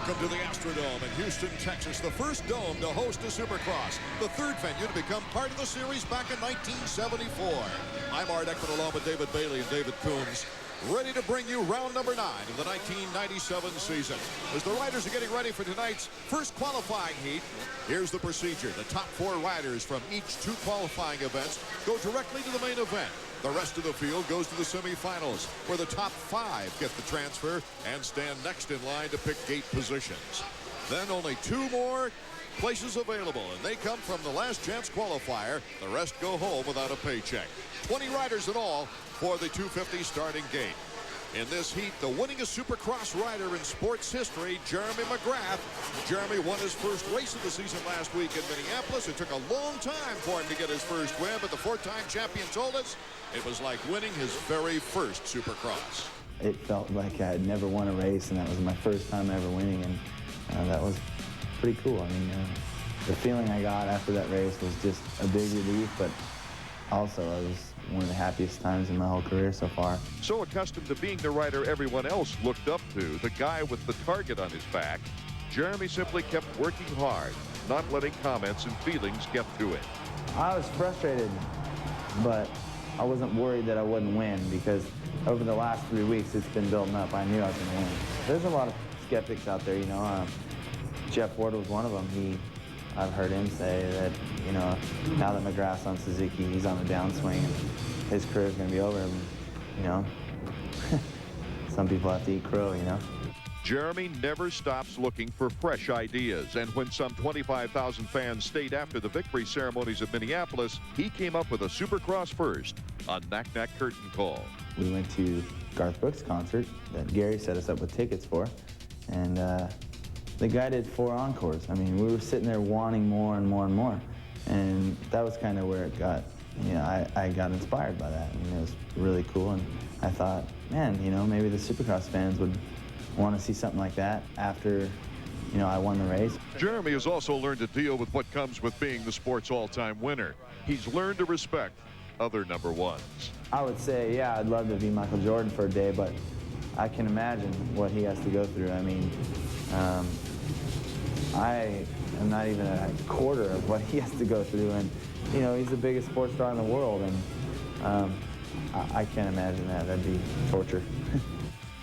Welcome to the Astrodome in Houston, Texas, the first dome to host a Supercross, the third venue to become part of the series back in 1974. I'm Art Ekman along with David Bailey and David Coombs, ready to bring you round number 9 of the 1997 season. As the riders are getting ready for tonight's first qualifying heat, here's the procedure. The top 4 riders from each 2 qualifying events go directly to the main event. The rest of the field goes to the semifinals, where the top 5 get the transfer and stand next in line to pick gate positions. Then only 2 more places available, and they come from the last chance qualifier. The rest go home without a paycheck. 20 riders in all for the 250 starting gate. In this heat, the winningest Supercross rider in sports history, Jeremy McGrath. Jeremy won his first race of the season last week in Minneapolis. It took a long time for him to get his first win, but the 4-time champion told us it was like winning his very first Supercross. It felt like I had never won a race, and that was my first time ever winning, and that was pretty cool. I mean, the feeling I got after that race was just a big relief, but also it was one of the happiest times in my whole career so far. So accustomed to being the rider everyone else looked up to, the guy with the target on his back, Jeremy simply kept working hard, not letting comments and feelings get to it. I was frustrated, but I wasn't worried that I wouldn't win, because over the last 3 weeks it's been building up. I knew I was going to win. There's a lot of skeptics out there, you know. Jeff Ward was one of them. I've heard him say that, you know, now that McGrath's on Suzuki, he's on the downswing, and his career's going to be over. And, you know, some people have to eat crow, you know. Jeremy never stops looking for fresh ideas, and when some 25,000 fans stayed after the victory ceremonies of Minneapolis, he came up with a Supercross first, a knack-knack curtain call. We went to Garth Brooks' concert that Gary set us up with tickets for, and the guy did 4 encores. I mean, we were sitting there wanting more and more and more, and that was kind of where it got, you know, I got inspired by that, and it was really cool, and I thought, man, you know, maybe the Supercross fans would want to see something like that after, you know, I won the race. Jeremy has also learned to deal with what comes with being the sport's all-time winner. He's learned to respect other number ones. I would say, yeah, I'd love to be Michael Jordan for a day, but I can imagine what he has to go through. I mean, I am not even a quarter of what he has to go through, and, you know, he's the biggest sports star in the world, and I can't imagine that. That'd be torture.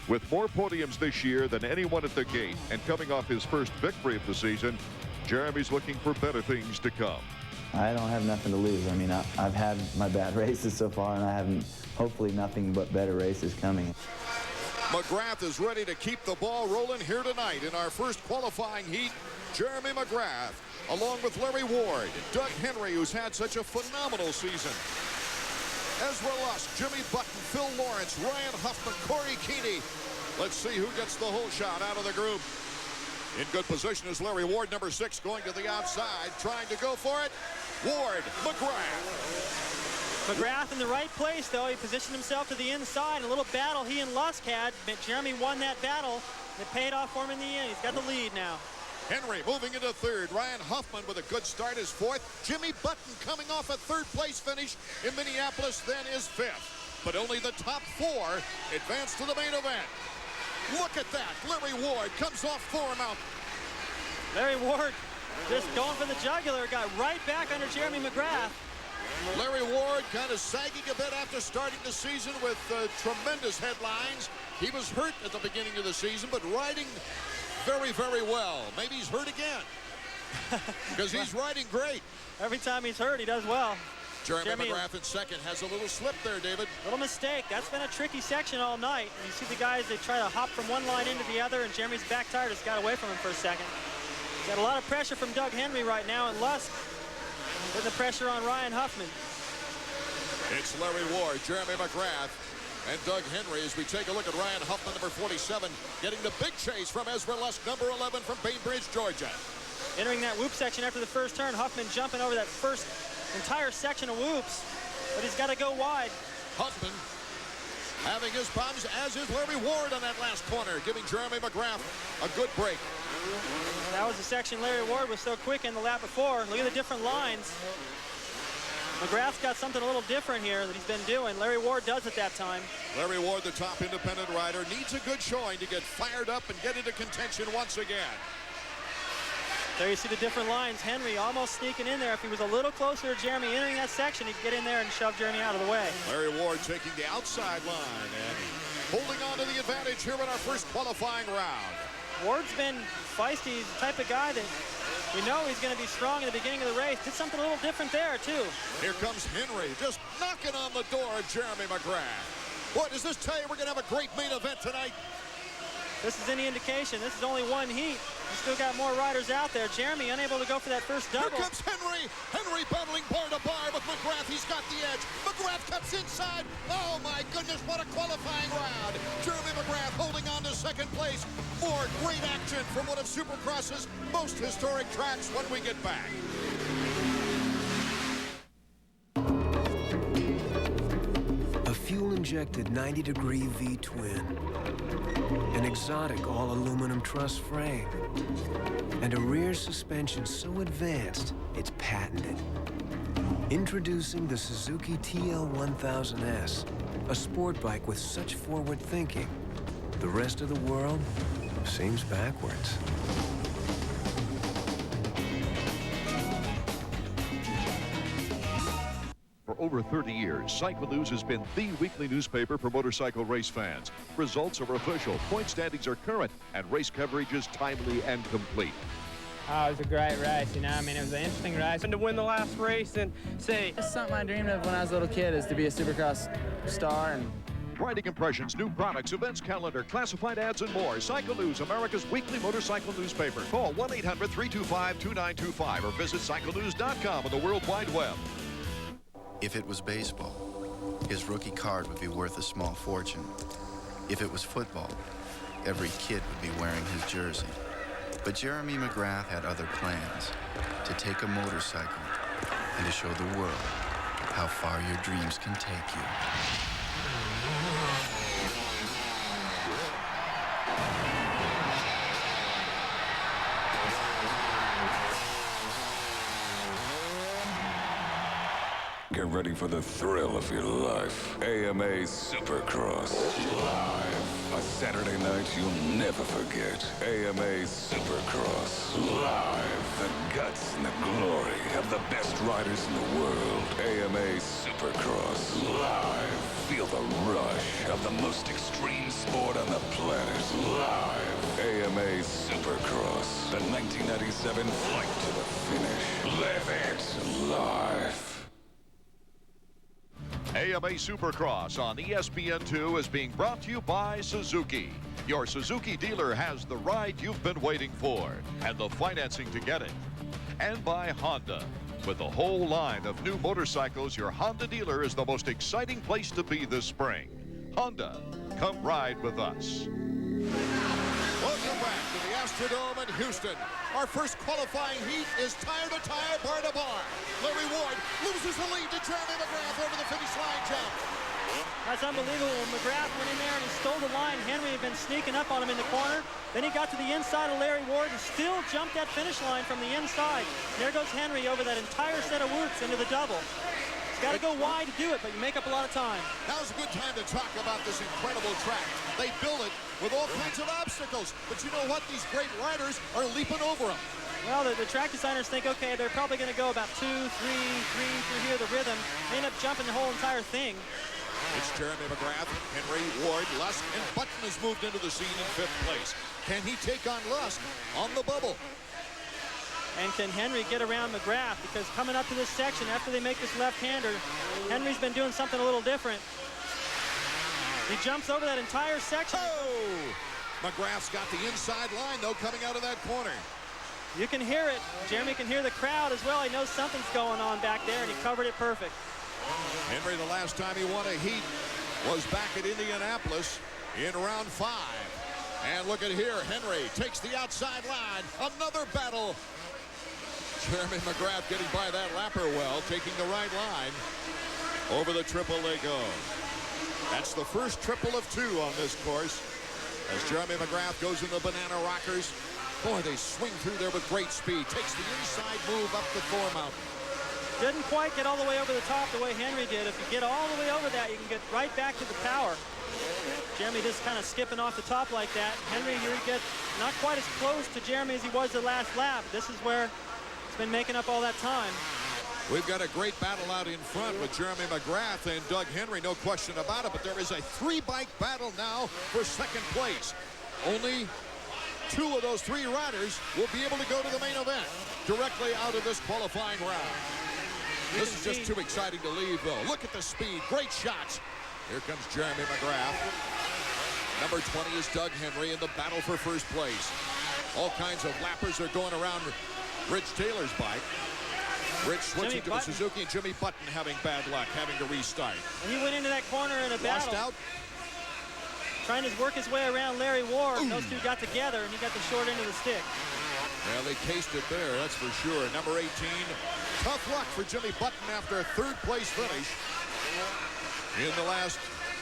With more podiums this year than anyone at the gate, and coming off his first victory of the season, Jeremy's looking for better things to come. I don't have nothing to lose. I mean, I've had my bad races so far, and I haven't, hopefully, nothing but better races coming. McGrath is ready to keep the ball rolling here tonight in our first qualifying heat. Jeremy McGrath, along with Larry Ward, Doug Henry, who's had such a phenomenal season, Ezra Lusk, Jimmy Button, Phil Lawrence, Ryan Huffman, Corey Keeney. Let's see who gets the whole shot out of the group. In good position is Larry Ward, number 6, going to the outside, trying to go for it. Ward, McGrath. McGrath in the right place, though. He positioned himself to the inside. A little battle he and Lusk had, but Jeremy won that battle. It paid off for him in the end. He's got the lead now. Henry moving into 3rd. Ryan Huffman with a good start is 4th. Jimmy Button coming off a 3rd place finish in Minneapolis, then is 5th. But only the top 4 advance to the main event. Look at that. Larry Ward comes off Thor Mountain. Larry Ward just going for the jugular. Got right back under Jeremy McGrath. Larry Ward kind of sagging a bit after starting the season with tremendous headlines. He was hurt at the beginning of the season, but riding very, very well. Maybe he's hurt again, because he's riding great. Every time he's hurt, he does well. Jeremy McGrath in 2nd has a little slip there, David. Little mistake. That's been a tricky section all night. You see the guys, they try to hop from one line into the other, and Jeremy's back tire just got away from him for a second. He's got a lot of pressure from Doug Henry right now, and Lusk putting the pressure on Ryan Huffman. It's Larry Ward, Jeremy McGrath, and Doug Henry as we take a look at Ryan Huffman, number 47, getting the big chase from Ezra Lusk, number 11, from Bainbridge, Georgia. Entering that whoop section after the first turn, Huffman jumping over that first entire section of whoops, but he's got to go wide. Huffman having his problems, as is Larry Ward on that last corner, giving Jeremy McGrath a good break. That was the section Larry Ward was so quick in the lap before. Look at the different lines. McGrath's got something a little different here that he's been doing. Larry Ward does at that time. Larry Ward, the top independent rider, needs a good showing to get fired up and get into contention once again. There you see the different lines. Henry almost sneaking in there. If he was a little closer to Jeremy entering that section, he'd get in there and shove Jeremy out of the way. Larry Ward taking the outside line and holding on to the advantage here in our first qualifying round. Ward's been feisty. He's the type of guy that we know he's going to be strong in the beginning of the race. Did something a little different there, too. Here comes Henry, just knocking on the door of Jeremy McGrath. Boy, does this tell you we're going to have a great main event tonight? This is any indication. This is only one heat. You still got more riders out there. Jeremy unable to go for that first double. Here comes Henry. Henry battling bar to bar with McGrath. He's got the edge. McGrath cuts inside. Oh, my goodness, what a qualifying round. Jeremy McGrath holding on to second place. More great action from one of Supercross's most historic tracks when we get back. A fuel-injected 90-degree V-twin. An exotic all-aluminum truss frame. And a rear suspension so advanced, it's patented. Introducing the Suzuki TL1000S, a sport bike with such forward thinking, the rest of the world seems backwards. For over 30 years, Cycle News has been the weekly newspaper for motorcycle race fans. Results are official, point standings are current, and race coverage is timely and complete. Oh, it was a great race, you know. I mean, it was an interesting race. And to win the last race and say... It's something I dreamed of when I was a little kid, is to be a Supercross star. And Riding impressions, new products, events calendar, classified ads, and more. Cycle News, America's weekly motorcycle newspaper. Call 1-800-325-2925 or visit cyclenews.com on the World Wide Web. If it was baseball, his rookie card would be worth a small fortune. If it was football, every kid would be wearing his jersey. But Jeremy McGrath had other plans, to take a motorcycle and to show the world how far your dreams can take you. Get ready for the thrill of your life. AMA Supercross. Live. A Saturday night you'll never forget. AMA Supercross. Live. The guts and the glory of the best riders in the world. AMA Supercross. Live. Feel the rush of the most extreme sport on the planet. Live. AMA Supercross. The 1997 flight to the finish. Live it live. AMA Supercross on ESPN2 is being brought to you by Suzuki. Your Suzuki dealer has the ride you've been waiting for and the financing to get it. And by Honda. With a whole line of new motorcycles, your Honda dealer is the most exciting place to be this spring. Honda, come ride with us. Welcome back to the Astrodome in Houston. Our first qualifying heat is tire to tire, bar to bar. Larry Ward loses the lead to Jeremy McGrath over the finish line jump. That's unbelievable. McGrath went in there and he stole the line. Henry had been sneaking up on him in the corner. Then he got to the inside of Larry Ward and still jumped that finish line from the inside. And there goes Henry over that entire set of whoops into the double. He's got to go wide to do it, but you make up a lot of time. Now's a good time to talk about this incredible track. They build it with all kinds of obstacles. But you know what? These great riders are leaping over them. Well, the track designers think, okay, they're probably going to go about 2, 3, 3 through here, the rhythm. They end up jumping the whole entire thing. It's Jeremy McGrath, Henry, Ward, Lusk, and Button has moved into the scene in 5th place. Can he take on Lusk on the bubble? And can Henry get around McGrath? Because coming up to this section, after they make this left-hander, Henry's been doing something a little different. He jumps over that entire section. Oh! McGrath's got the inside line, though, coming out of that corner. You can hear it. Jeremy can hear the crowd as well. He knows something's going on back there, and he covered it perfect. Henry, the last time he won a heat was back at Indianapolis in round 5. And look at here, Henry takes the outside line. Another battle. Jeremy McGrath getting by that lapper well, taking the right line. Over the triple they go. That's the first triple of 2 on this course. As Jeremy McGrath goes in the banana rockers. Boy, they swing through there with great speed. Takes the inside move up the Thor Mountain. Didn't quite get all the way over the top the way Henry did. If you get all the way over that, you can get right back to the power. Jeremy just kind of skipping off the top like that. Henry, you get not quite as close to Jeremy as he was the last lap. This is where he's been making up all that time. We've got a great battle out in front with Jeremy McGrath and Doug Henry, no question about it, but there is a 3-bike battle now for second place. Only 2 of those 3 riders will be able to go to the main event directly out of this qualifying round. This is just too exciting to leave, though. Look at the speed. Great shots. Here comes Jeremy McGrath. Number 20 is Doug Henry in the battle for first place. All kinds of lappers are going around Rich Taylor's bike. Rich switching to the Suzuki, and Jimmy Button having bad luck, having to restart. And he went into that corner in a battle. Washed out. Trying to work his way around Larry Ward. And those two got together, and he got the short end of the stick. Well, they cased it there, that's for sure. Number 18, tough luck for Jimmy Button after a third-place finish in the last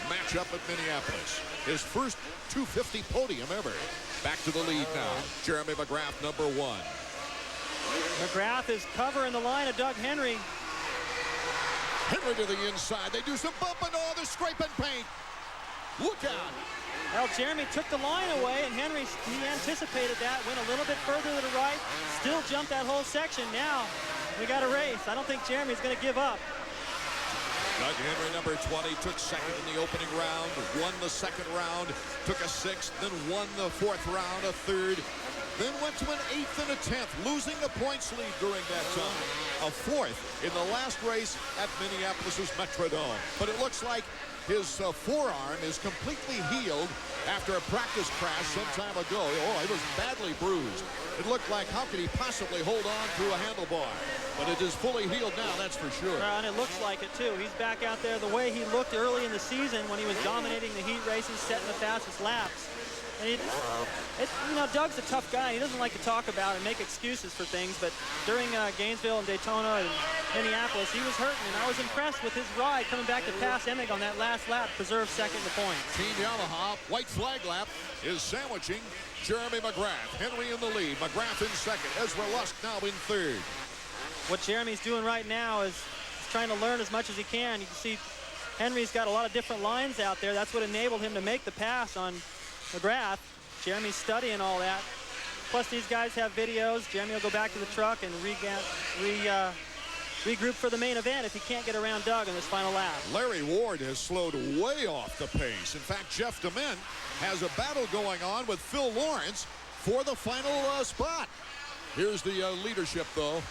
matchup at Minneapolis. His first 250 podium ever. Back to the lead now. Jeremy McGrath, number 1. McGrath is covering the line of Doug Henry. Henry to the inside. They do some bumping. Oh, they're scraping paint. Look out. Well, Jeremy took the line away, and Henry, he anticipated that, went a little bit further to the right, still jumped that whole section. Now, we got a race. I don't think Jeremy's going to give up. Doug Henry, number 20, took second in the opening round, won the second round, took a 6th, then won the 4th round, a 3rd, then went to an 8th and a 10th, losing the points lead during that time. A 4th in the last race at Minneapolis' Metrodome. But it looks like his forearm is completely healed after a practice crash some time ago. Oh, it was badly bruised. It looked like, how could he possibly hold on to a handlebar? But it is fully healed now, that's for sure. And it looks like it, too. He's back out there the way he looked early in the season when he was dominating the heat races, setting the fastest laps. And you know, Doug's a tough guy. He doesn't like to talk about and make excuses for things, but during Gainesville and Daytona and Minneapolis, he was hurting, and I was impressed with his ride coming back to pass Emig on that last lap, preserve second in the points. Team Yamaha, white flag lap, is sandwiching Jeremy McGrath. Henry in the lead, McGrath in second, Ezra Lusk now in 3rd. What Jeremy's doing right now is trying to learn as much as he can. You can see Henry's got a lot of different lines out there. That's what enabled him to make the pass on McGrath. Jeremy's studying all that. Plus, these guys have videos. Jeremy will go back to the truck and regroup for the main event if he can't get around Doug in this final lap. Larry Ward has slowed way off the pace. In fact, Jeff DeMint has a battle going on with Phil Lawrence for the final spot. Here's the leadership, though.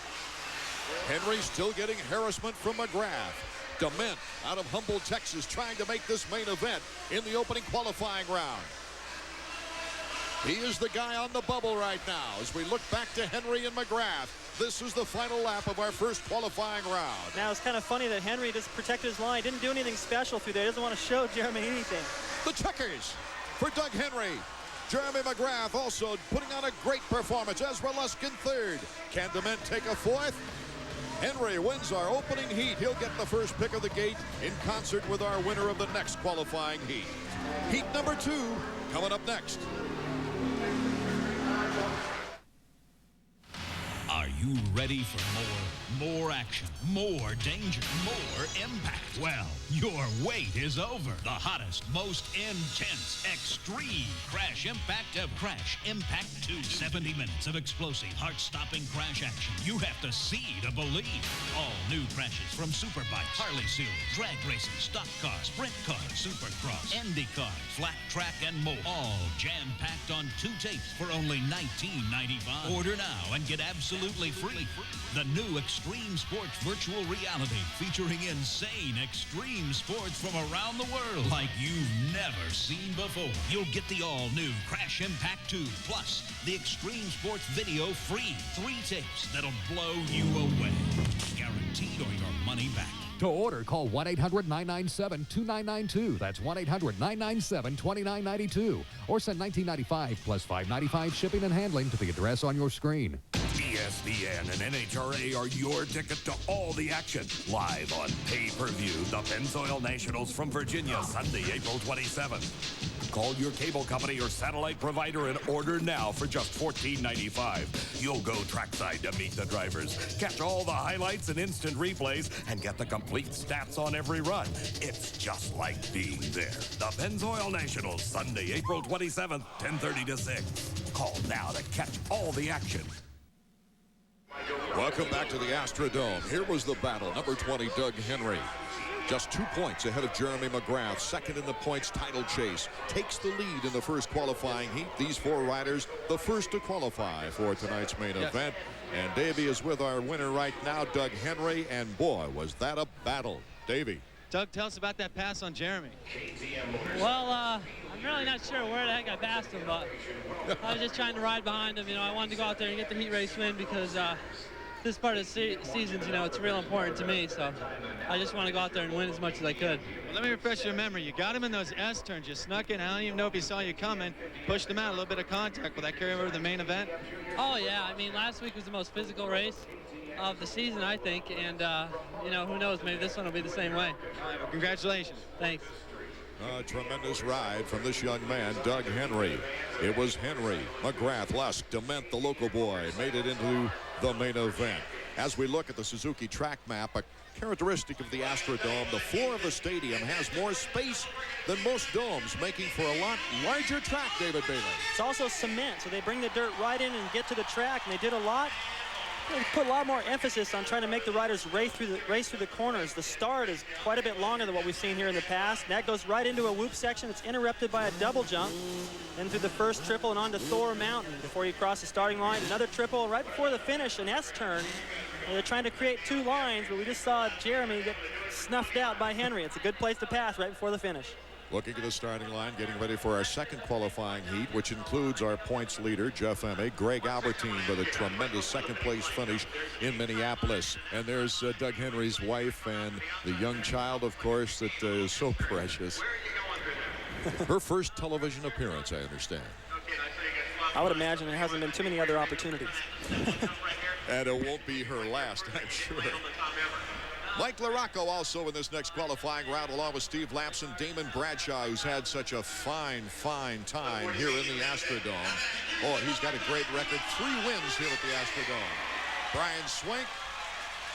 Henry still getting harassment from McGrath. DeMint out of Humboldt, Texas, trying to make this main event in the opening qualifying round. He is the guy on the bubble right now as we look back to Henry and McGrath. This is the final lap of our first qualifying round. Now, it's kind of funny that Henry just protected his line. Didn't do anything special through there. He doesn't want to show Jeremy anything. The checkers for Doug Henry. Jeremy McGrath also putting on a great performance. Ezra Lusk in 3rd. Can DeMint take a 4th? Henry wins our opening heat. He'll get the first pick of the gate in concert with our winner of the next qualifying heat. Heat number 2 coming up next. Are you ready for more action, more danger, more impact? Well, your wait is over. The hottest, most intense, extreme crash impact ever. Crash Impact 2. 70 minutes of explosive, heart-stopping crash action. You have to see to believe. All new crashes from Superbikes, Harley Series, drag racing, stock cars, sprint cars, Supercross, Indy cars, flat track, and more. All jam-packed on 2 tapes for only $19.95. Order now and get absolutely free. The new Extreme Sports Virtual Reality featuring insane extreme sports from around the world like you've never seen before. You'll get the all-new Crash Impact 2 plus the Extreme Sports video free. 3 tapes that'll blow you away. Guaranteed or your money back. To order, call 1-800-997-2992. That's 1-800-997-2992. Or send $19.95 plus $5.95 shipping and handling to the address on your screen. ESPN and NHRA are your ticket to all the action. Live on pay-per-view, the Pennzoil Nationals from Virginia, Sunday, April 27th. Call your cable company or satellite provider and order now for just $14.95. You'll go trackside to meet the drivers, catch all the highlights and instant replays, and get the complete stats on every run. It's just like being there. The Pennzoil Nationals, Sunday, April 27th, 10:30 to 6. Call now to catch all the action. Welcome back to the Astrodome. Here was the battle. Number 20, Doug Henry. Just 2 points ahead of Jeremy McGrath, second in the points title chase. Takes the lead in the first qualifying heat. These 4 riders, the first to qualify for tonight's main event. And Davey is with our winner right now, Doug Henry. And boy, was that a battle. Davey. Doug, tell us about that pass on Jeremy. Well, I'm really not sure where the heck I passed him, but I was just trying to ride behind him. You know, I wanted to go out there and get the heat race win because this part of the season, you know, it's real important to me. So I just want to go out there and win as much as I could. Well, let me refresh your memory. You got him in those S turns. You snuck in. I don't even know if he saw you coming. Pushed him out. A little bit of contact. Will that carry over to the main event? Oh, yeah. I mean, last week was the most physical race of the season, I think. And, you know, who knows? Maybe this one will be the same way. All right, well, congratulations. Thanks. A tremendous ride from this young man, Doug Henry. It was Henry, McGrath, Lusk, Dement, the local boy, made it into the main event. As we look at the Suzuki track map, a characteristic of the Astrodome, the floor of the stadium has more space than most domes, making for a lot larger track, David Bailey. It's also cement, so they bring the dirt right in and get to the track, and they did a lot. They put a lot more emphasis on trying to make the riders race through the corners. The start is quite a bit longer than what we've seen here in the past. And that goes right into a whoop section that's interrupted by a double jump. Then through the first triple and onto Thor Mountain before you cross the starting line. Another triple right before the finish, an S-turn. They're trying to create 2 lines, but we just saw Jeremy get snuffed out by Henry. It's a good place to pass right before the finish. Looking at the starting line, getting ready for our second qualifying heat, which includes our points leader, Jeff Emig, Greg Albertine with a tremendous second-place finish in Minneapolis. And there's Doug Henry's wife and the young child, of course, that is so precious. Her first television appearance, I understand. I would imagine there hasn't been too many other opportunities. And it won't be her last, I'm sure. Mike LaRocco also in this next qualifying round, along with Steve Lamson, Damon Bradshaw, who's had such a fine time here in the Astrodome. Oh, he's got a great record. 3 wins here at the Astrodome. Brian Swink,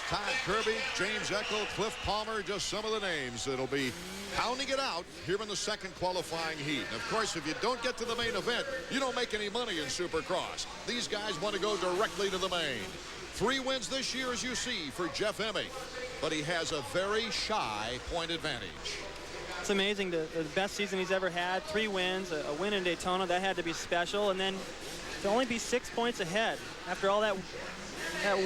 Todd Kirby, James Eckel, Cliff Palmer, just some of the names that'll be pounding it out here in the second qualifying heat. And of course, if you don't get to the main event, you don't make any money in Supercross. These guys want to go directly to the main. 3 wins this year, as you see, for Jeff Emig. But he has a very shy point advantage. It's amazing, the best season he's ever had. 3 wins, a win in Daytona, that had to be special. And then to only be 6 points ahead after all that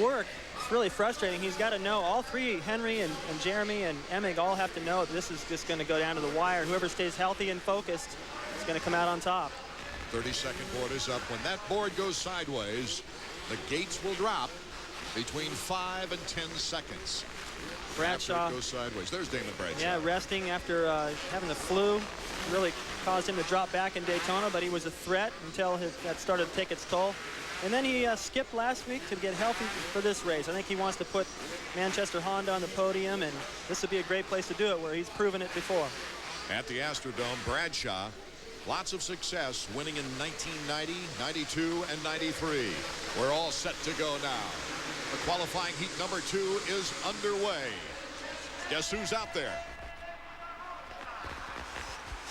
work, it's really frustrating. He's got to know, all 3, Henry and Jeremy and Emig, all have to know that this is just going to go down to the wire. Whoever stays healthy and focused is going to come out on top. 30-second board is up. When that board goes sideways, the gates will drop between 5 and 10 seconds. Bradshaw goes sideways. There's Damon Bradshaw. Yeah, resting after having the flu. Really caused him to drop back in Daytona, but he was a threat until that started to take its toll. And then he skipped last week to get healthy for this race. I think he wants to put Manchester Honda on the podium, and this would be a great place to do it, where he's proven it before. At the Astrodome, Bradshaw, lots of success, winning in 1990, 92, and 93. We're all set to go now. The qualifying heat number 2 is underway. Guess who's out there?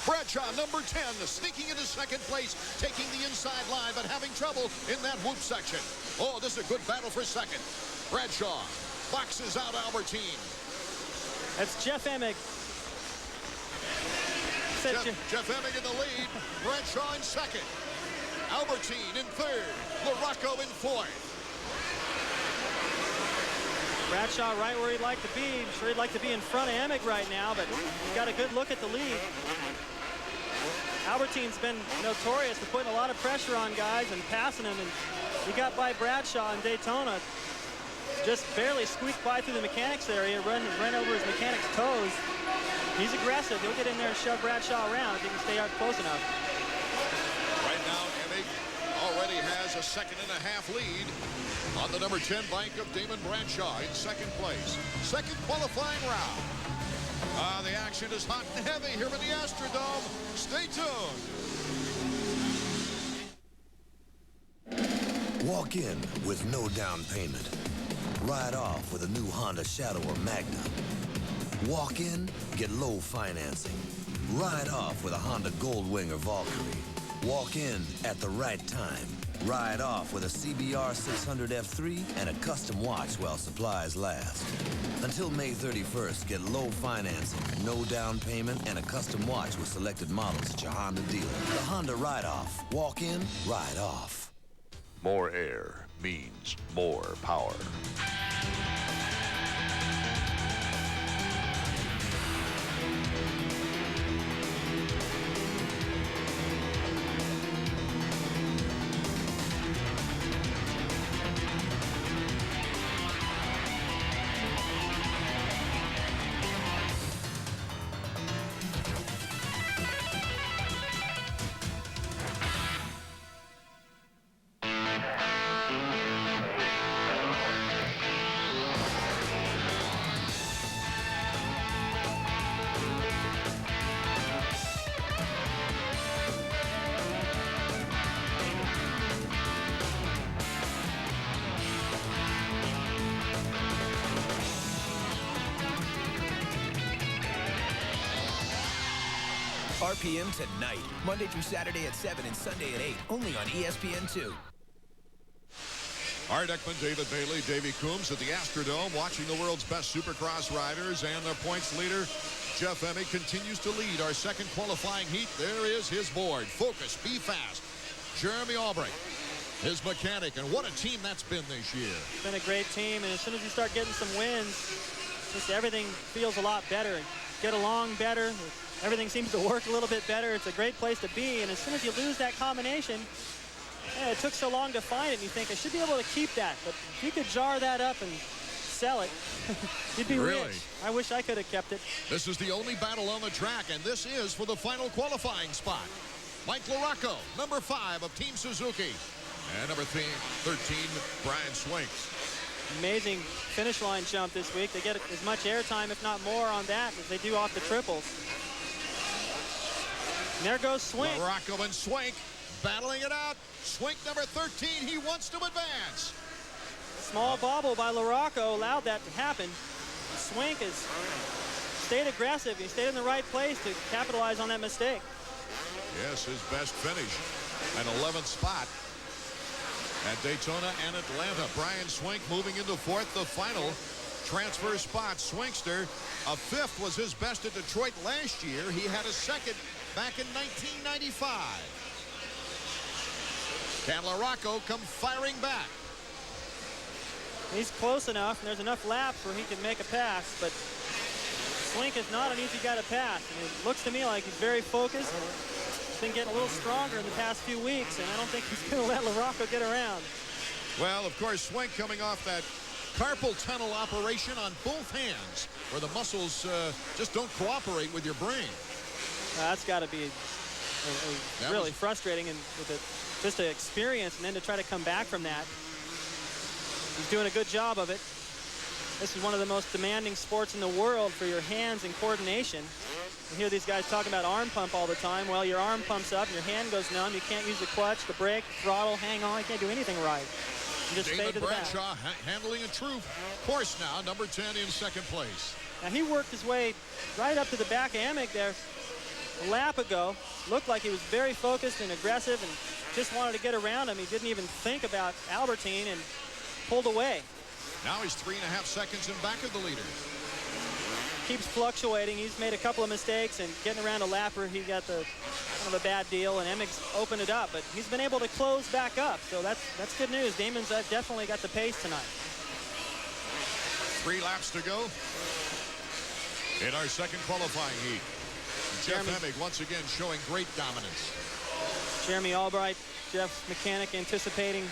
Bradshaw, number 10, sneaking into second place, taking the inside line, but having trouble in that whoop section. Oh, this is a good battle for second. Bradshaw boxes out Albertine. That's Jeff Emig. Jeff Emig in the lead. Bradshaw in second. Albertine in third. LaRocco in fourth. Bradshaw right where he'd like to be. I'm sure he'd like to be in front of Emig right now, but he's got a good look at the lead. Albertine's been notorious for putting a lot of pressure on guys and passing them, and he got by Bradshaw in Daytona. Just barely squeaked by through the mechanics area, ran over his mechanics' toes. He's aggressive. He'll get in there and shove Bradshaw around if he can stay out close enough. Right now, Emig already has a 1.5-second lead on the number 10 bike of Damon Bradshaw in second place. Second qualifying round. The action is hot and heavy here in the Astrodome. Stay tuned. Walk in with no down payment. Ride off with a new Honda Shadow or Magna. Walk in, get low financing. Ride off with a Honda Goldwing or Valkyrie. Walk in at the right time. Ride off with a CBR 600 F3 and a custom watch while supplies last. Until May 31st, get low financing, no down payment, and a custom watch with selected models at your Honda dealer. The Honda Ride Off. Walk in, ride off. More air means more power. RPM tonight, Monday through Saturday at 7 and Sunday at 8, only on ESPN2. Art Ekman, David Bailey, Davey Coombs at the Astrodome, watching the world's best Supercross riders, and their points leader, Jeff Emig, continues to lead our second qualifying heat. There is his board. Focus, be fast. Jeremy Albright, his mechanic, and what a team that's been this year. It's been a great team, and as soon as you start getting some wins, just everything feels a lot better. Get along better. Everything seems to work a little bit better. It's a great place to be, and as soon as you lose that combination, it took so long to find it, and you think, I should be able to keep that. But if you could jar that up and sell it, you'd be rich. I wish I could have kept it. This is the only battle on the track, and this is for the final qualifying spot. Mike LaRocco, number 5 of Team Suzuki. And number 13, Brian Swinks. Amazing finish line jump this week. They get as much airtime, if not more, on that as they do off the triples. And there goes Swink. LaRocco and Swink battling it out. Swink, number 13, he wants to advance. Small bobble by LaRocco allowed that to happen. Swink has stayed aggressive. He stayed in the right place to capitalize on that mistake. Yes, his best finish, an 11th spot at Daytona and Atlanta. Brian Swink moving into 4th, the final transfer spot. Swinkster, a 5th was his best at Detroit last year. He had a 2nd back in 1995. Can LaRocco come firing back? He's close enough, and there's enough laps where he can make a pass, but Swink is not an easy guy to pass. And it looks to me like he's very focused. He's been getting a little stronger in the past few weeks, and I don't think he's going to let LaRocco get around. Well, of course, Swink coming off that carpal tunnel operation on both hands, where the muscles just don't cooperate with your brain. That's got to be really frustrating, and with it, just to experience and then to try to come back from that. He's doing a good job of it. This is one of the most demanding sports in the world for your hands and coordination. You hear these guys talking about arm pump all the time. Well, your arm pumps up and your hand goes numb. You can't use the clutch, the brake, the throttle, hang on. You can't do anything right. You just fade to the back. Bradshaw handling a true course now, number 10 in 2nd place. Now he worked his way right up to the back of Emig there a lap ago. Looked like he was very focused and aggressive and just wanted to get around him. He didn't even think about Albertine and pulled away. Now he's 3.5 seconds in back of the leader. Keeps fluctuating. He's made a couple of mistakes, and getting around a lapper, he got the kind of a bad deal, and Emig's opened it up, but he's been able to close back up, so that's good news. Damon's definitely got the pace tonight. 3 laps to go in our second qualifying heat. Jeff Emig once again showing great dominance. Jeremy Albright, Jeff's mechanic, anticipating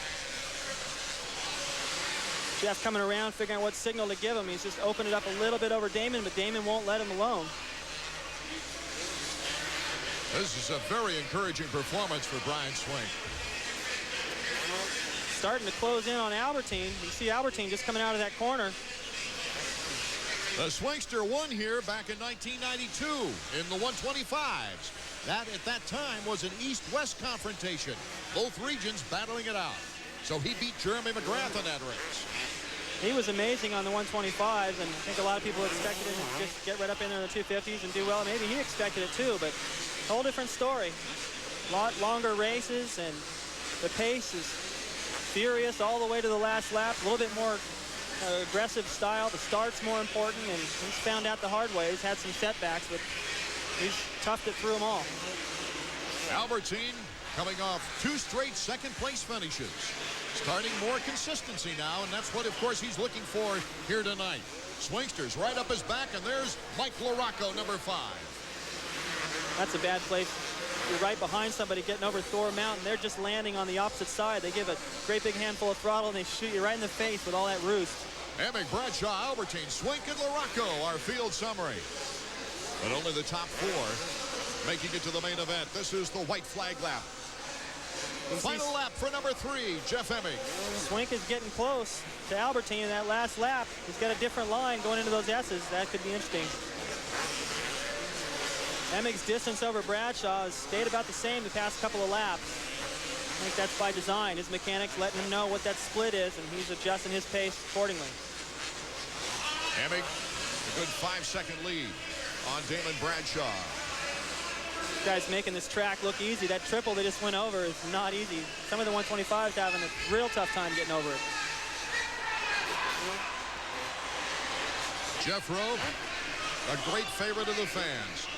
Jeff coming around, figuring out what signal to give him. He's just opened it up a little bit over Damon, but Damon won't let him alone. This is a very encouraging performance for Brian Swink. starting to close in on Albertine. You see Albertine just coming out of that corner. The Swingster won here back in 1992 in the 125s. That, at that time, was an East-West confrontation. Both regions battling it out. So he beat Jeremy McGrath in that race. He was amazing on the 125s, and I think a lot of people expected him to just get right up in there in the 250s and do well. Maybe he expected it too, but whole different story. A lot longer races, and the pace is furious all the way to the last lap. A little bit more aggressive style. The start's more important, and he's found out the hard way. He's had some setbacks, but he's toughed it through them all. Albertine coming off 2 straight second-place finishes. Starting more consistency now, and that's what, of course, he's looking for here tonight. Swingster's right up his back, and there's Mike Larocco, number 5. That's a bad place. You're right behind somebody getting over Thor Mountain. They're just landing on the opposite side. They give a great big handful of throttle, and they shoot you right in the face with all that roost. Emig, Bradshaw, Albertine, Swink, and Larocco, our field summary. But only the top 4 making it to the main event. This is the white flag lap. Final lap for number 3, Jeff Emig. Swink is getting close to Albertine in that last lap. He's got a different line going into those S's. That could be interesting. Emig's distance over Bradshaw has stayed about the same the past couple of laps. I think that's by design. His mechanics letting him know what that split is, and he's adjusting his pace accordingly. Emig, a good 5-second lead on Damon Bradshaw. Guys making this track look easy. That triple they just went over is not easy. Some of the 125s having a real tough time getting over it. Jeff Rowe, a great favorite of the fans.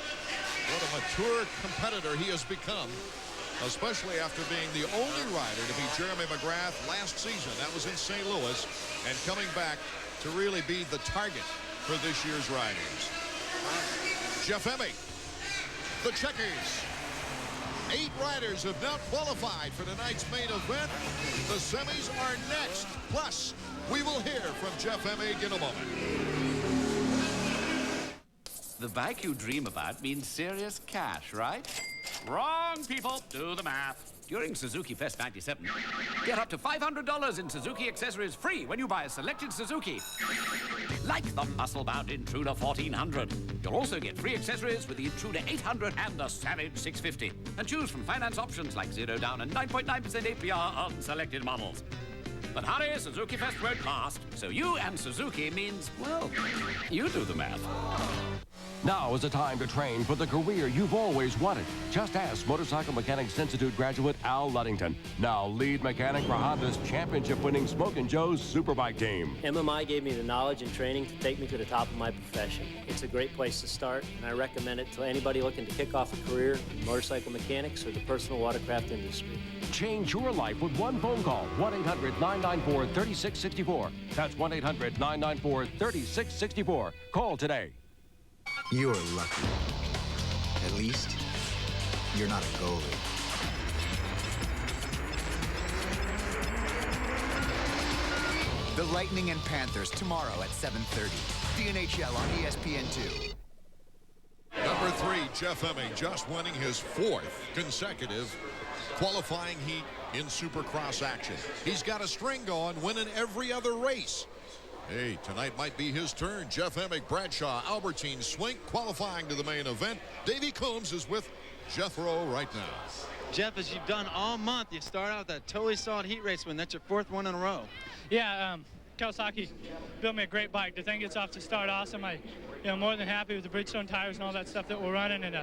What a mature competitor he has become, especially after being the only rider to beat Jeremy McGrath last season. That was in St. Louis, and coming back to really be the target for this year's riders. Jeff Emig, the Checkers. 8 riders have now qualified for tonight's main event. The semis are next. Plus, we will hear from Jeff Emig in a moment. The bike you dream about means serious cash, right? Wrong, people. Do the math. During Suzuki Fest 97, get up to $500 in Suzuki accessories free when you buy a selected Suzuki. Like the muscle-bound Intruder 1400. You'll also get free accessories with the Intruder 800 and the Savage 650. And choose from finance options like 0 down and 9.9% APR on selected models. But hurry, Suzuki Fest won't last. So you and Suzuki means, well, you do the math. Now is the time to train for the career you've always wanted. Just ask Motorcycle Mechanics Institute graduate Al Luddington, now lead mechanic for Honda's championship-winning Smokin' Joe's Superbike team. MMI gave me the knowledge and training to take me to the top of my profession. It's a great place to start, and I recommend it to anybody looking to kick off a career in motorcycle mechanics or the personal watercraft industry. Change your life with one phone call, 1-800-994-3664. That's 1-800-994-3664. Call today. You're lucky. At least, you're not a goalie. The Lightning and Panthers tomorrow at 7:30. DNHL on ESPN2. Number 3, Jeff Emig, just winning his 4th consecutive qualifying heat in Supercross action. He's got a string going, winning every other race. Hey, tonight might be his turn. Jeff Emig, Bradshaw, Albertine, Swink qualifying to the main event. Davey Coombs is with Jeff Rowe right now. Jeff, as you've done all month, you start out with that totally solid heat race win. That's your 4th one in a row. Yeah, Kawasaki built me a great bike. The thing gets off to start awesome. More than happy with the Bridgestone tires and all that stuff that we're running. And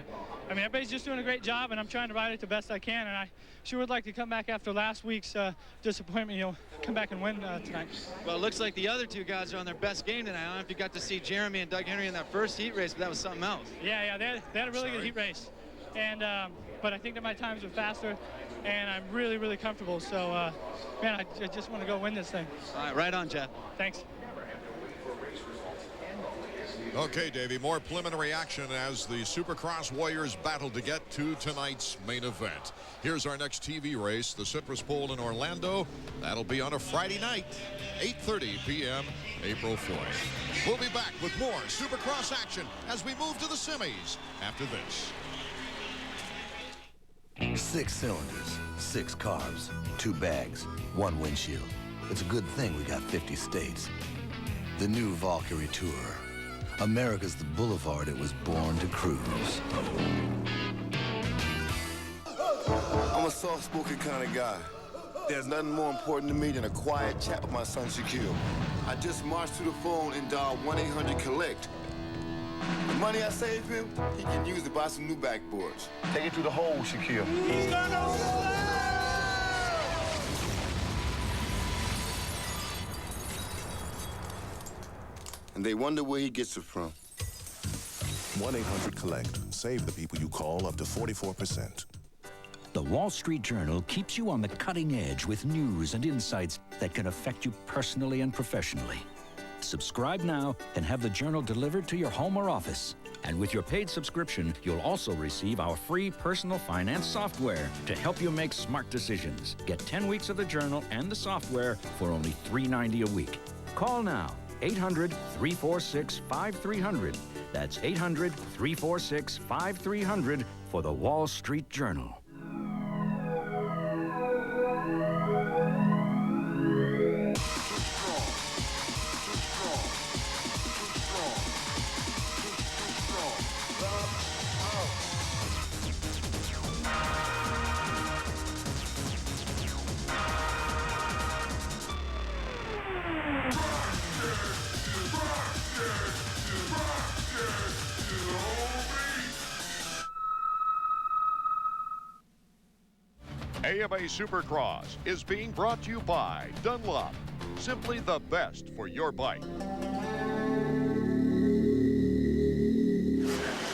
everybody's just doing a great job, and I'm trying to ride it the best I can. And I sure would like to come back after last week's disappointment. Come back and win tonight. Well, it looks like the other 2 guys are on their best game tonight. I don't know if you got to see Jeremy and Doug Henry in that first heat race, but that was something else. Yeah, they had a really good heat race. And but I think that my times were faster, and I'm really, really comfortable. So, man, I just want to go win this thing. All right, right on, Jeff. Thanks. Okay, Davey, more preliminary action as the Supercross Warriors battle to get to tonight's main event. Here's our next TV race, the Citrus Bowl in Orlando. That'll be on a Friday night, 8:30 p.m., April 4th. We'll be back with more Supercross action as we move to the semis after this. 6 cylinders, 6 carbs, 2 bags, 1 windshield. It's a good thing we got 50 states. The new Valkyrie Tour. America's the boulevard it was born to cruise. I'm a soft-spoken kind of guy. There's nothing more important to me than a quiet chat with my son, Shaquille. I just marched to the phone and dialed 1-800-COLLECT. The money I saved him, he can use to buy some new backboards. Take it through the hole, Shaquille. He's gonna and they wonder where he gets it from. 1-800-COLLECT. Save the people you call up to 44%. The Wall Street Journal keeps you on the cutting edge with news and insights that can affect you personally and professionally. Subscribe now and have the Journal delivered to your home or office. And with your paid subscription, you'll also receive our free personal finance software to help you make smart decisions. Get 10 weeks of the Journal and the software for only $3.90 a week. Call now. 800-346-5300. That's 800-346-5300 for the Wall Street Journal. AMA Supercross is being brought to you by Dunlop. Simply the best for your bike.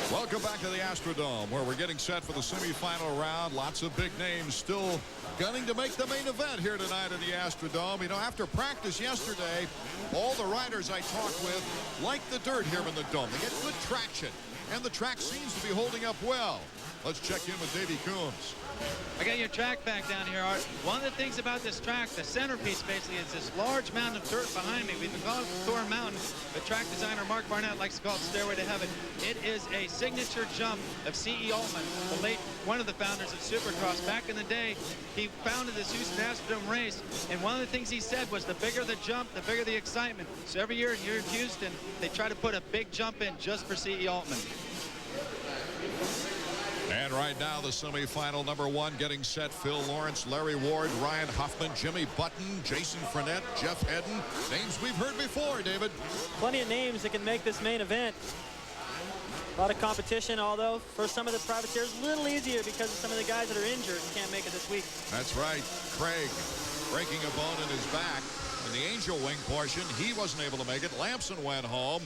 Welcome back to the Astrodome, where we're getting set for the semifinal round. Lots of big names still gunning to make the main event here tonight in the Astrodome. You know, after practice yesterday, all the riders I talked with like the dirt here in the Dome. They get good traction, and the track seems to be holding up well. Let's check in with Davey Coombs. I got your track back down here, Art. One of the things about this track, the centerpiece basically, is this large mountain of dirt behind me. We've been calling it Thorn Mountain. The track designer Mark Barnett likes to call it Stairway to Heaven. It is a signature jump of C.E. Altman, the late one of the founders of Supercross. Back in the day, he founded this Houston Astrodome race, and one of the things he said was the bigger the jump, the bigger the excitement. So every year here in Houston, they try to put a big jump in just for C.E. Altman. And right now, the semifinal number 1 getting set. Phil Lawrence, Larry Ward, Ryan Huffman, Jimmy Button, Jason Frenette, Jeff Hedden. Names we've heard before, David. Plenty of names that can make this main event. A lot of competition, although for some of the privateers, a little easier because of some of the guys that are injured and can't make it this week. That's right. Craig breaking a bone in his back. In the angel wing portion, he wasn't able to make it. Lamson went home.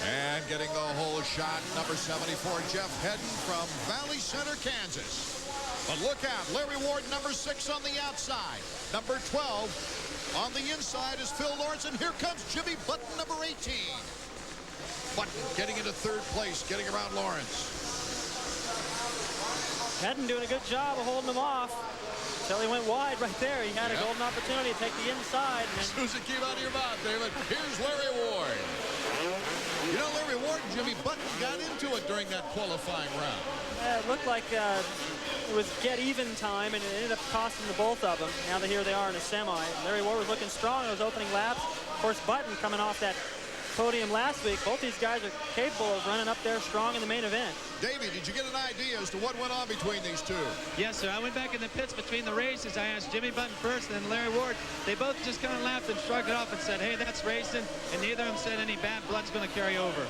And getting the whole shot, number 74, Jeff Hedden from Valley Center, Kansas. But look out, Larry Ward, number 6 on the outside. Number 12 on the inside is Phil Lawrence, and here comes Jimmy Button, number 18. Button getting into 3rd place, getting around Lawrence. Hedden doing a good job of holding him off until he went wide right there. He had a golden opportunity to take the inside. Susan, keep out of your mouth, David. Here's Larry Ward. You know, Larry Ward and Jimmy Button got into it during that qualifying round. It looked like it was get-even time, and it ended up costing the both of them. Now that here they are in a semi. Larry Ward was looking strong in those opening laps. Of course, Button coming off that podium last week. Both these guys are capable of running up there strong in the main event. Davey, did you get an idea as to what went on between these two? Yes, sir. I went back in the pits between the races. I asked Jimmy Button first and then Larry Ward. They both just kind of laughed and shrugged it off and said, hey, that's racing. And neither of them said any bad blood's going to carry over.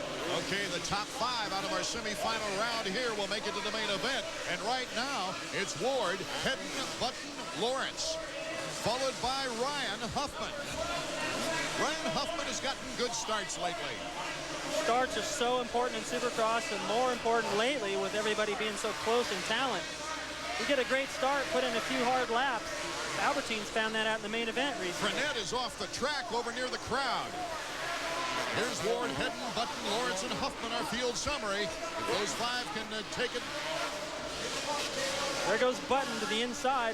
Okay, the top 5 out of our semifinal round here will make it to the main event. And right now, it's Ward, Hedden, Button, Lawrence, followed by Ryan Huffman. Ryan Huffman has gotten good starts lately. Starts are so important in Supercross, and more important lately with everybody being so close in talent. You get a great start, put in a few hard laps. Albertine's found that out in the main event recently. Frenette is off the track over near the crowd. Here's Ward, Hedden, Button, Lawrence, and Huffman, our field summary. If those 5 can take it. There goes Button to the inside.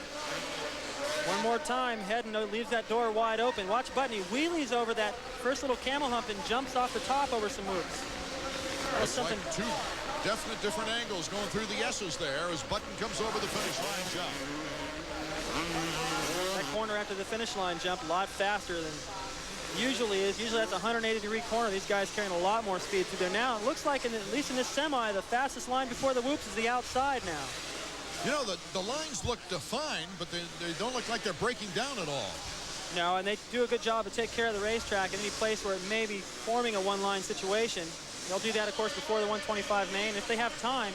One more time, Hedden leaves that door wide open. Watch Button, he wheelies over that first little camel hump and jumps off the top over some whoops. That's something like 2 definite different angles going through the S's there as Button comes over the finish line jump. That corner after the finish line jump a lot faster than usually is. Usually that's a 180-degree corner. These guys carrying a lot more speed through there. Now it looks like, at least in this semi, the fastest line before the whoops is the outside now. You know, the lines look defined, but they don't look like they're breaking down at all. No, and they do a good job to take care of the racetrack in any place where it may be forming a one-line situation. They'll do that, of course, before the 125 main. If they have time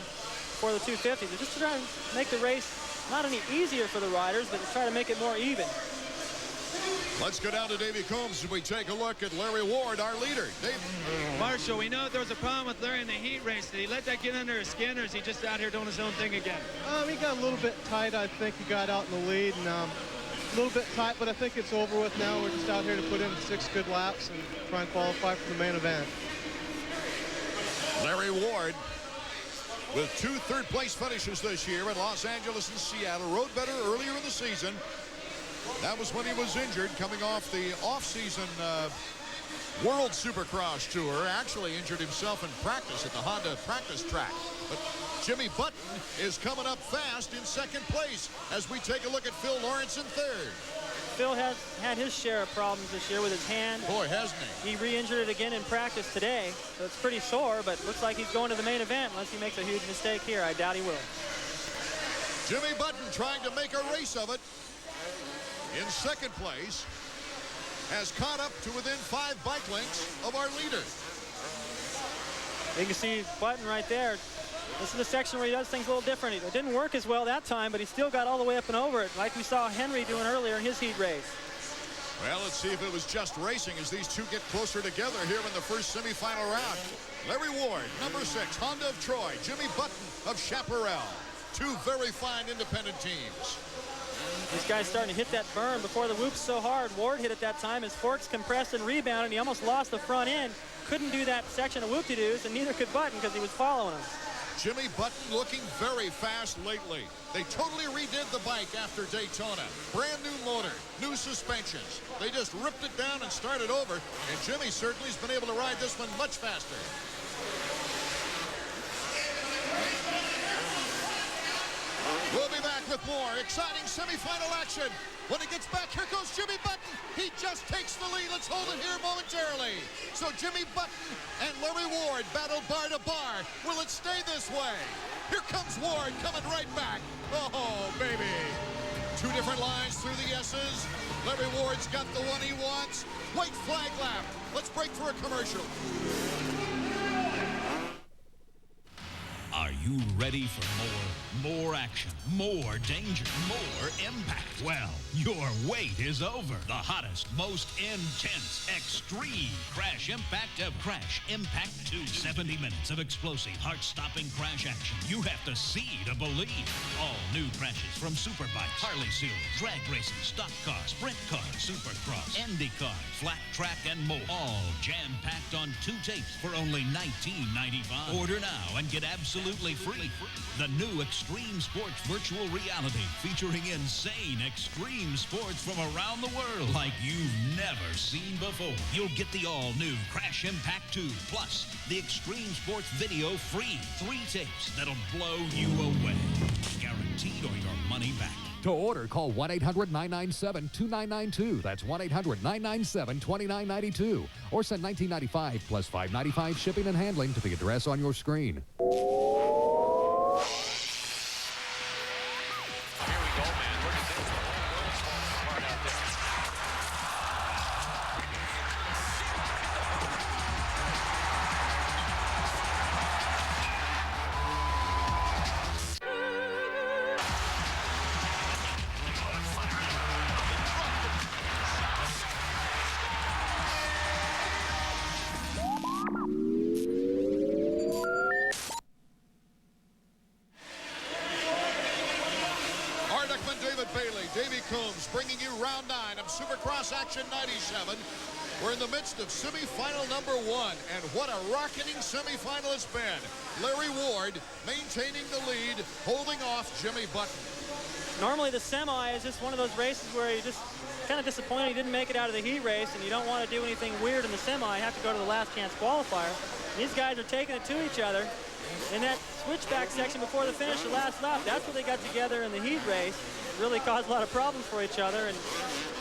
for the 250, they're just trying to make the race not any easier for the riders, but to try to make it more even. Let's go down to Davey Combs as we take a look at Larry Ward, our leader. Dave. Marshall, we know there was a problem with Larry in the heat race. Did he let that get under his skin, or is he just out here doing his own thing again? He got a little bit tight. I think he got out in the lead, and a little bit tight, but I think it's over with now. We're just out here to put in 6 good laps and try and qualify for the main event. Larry Ward with 2 third-place finishes this year in Los Angeles and Seattle. Rode better earlier in the season. That was when he was injured, coming off the off-season World Supercross Tour. Actually injured himself in practice at the Honda practice track. But Jimmy Button is coming up fast in second place as we take a look at Phil Lawrence in third. Phil has had his share of problems this year with his hand. Boy, hasn't he? He re-injured it again in practice today, so it's pretty sore, but looks like he's going to the main event unless he makes a huge mistake here. I doubt he will. Jimmy Button trying to make a race of it in second place, has caught up to within 5 bike lengths of our leader. You can see Button right there. This is the section where he does things a little different. It didn't work as well that time, but he still got all the way up and over it, like we saw Henry doing earlier in his heat race. Well, let's see if it was just racing as these two get closer together here in the first semifinal round. Larry Ward, number 6, Honda of Troy. Jimmy Button of Chaparral. 2 very fine independent teams. This guy's starting to hit that berm before the whoops so hard. Ward hit it that time. His forks compressed and rebounded, and he almost lost the front end. Couldn't do that section of whoop-de-doos, and neither could Button because he was following him. Jimmy Button looking very fast lately. They totally redid the bike after Daytona. Brand new motor, new suspensions. They just ripped it down and started over, and Jimmy certainly has been able to ride this one much faster. We'll be back with more exciting semifinal action. When he gets back, here goes Jimmy Button. He just takes the lead. Let's hold it here momentarily. So Jimmy Button and Larry Ward battle bar to bar. Will it stay this way? Here comes Ward coming right back. Oh, baby. 2 different lines through the S's. Larry Ward's got the one he wants. White flag lap. Let's break for a commercial. Are you ready for more action, more danger, more impact? Well, your wait is over. The hottest, most intense, extreme Crash Impact ever. Crash Impact 2. 70 minutes of explosive, heart-stopping crash action. You have to see to believe. All new crashes from Superbikes, Harley Series, drag racing, stock cars, sprint cars, Supercross, Indy cars, flat track, and more. All jam-packed on 2 tapes for only $19.95. Order now and get absolutely free. The new Extreme Sports Virtual Reality featuring insane extreme sports from around the world like you've never seen before. You'll get the all-new Crash Impact 2 plus the Extreme Sports Video free. 3 tapes that'll blow you away. Guaranteed or your money back. To order, call 1-800-997-2992. That's 1-800-997-2992. Or send $19.95 plus $5.95 shipping and handling to the address on your screen. Bringing you round 9 of Supercross Action 97. We're in the midst of semifinal number 1, and what a rocketing semifinal it's been. Larry Ward maintaining the lead, holding off Jimmy Button. Normally the semi is just one of those races where you just kind of disappointed he didn't make it out of the heat race, and you don't want to do anything weird in the semi. You have to go to the last chance qualifier. These guys are taking it to each other. In that switchback section before the finish, the last lap, that's where they got together in the heat race. Really caused a lot of problems for each other. And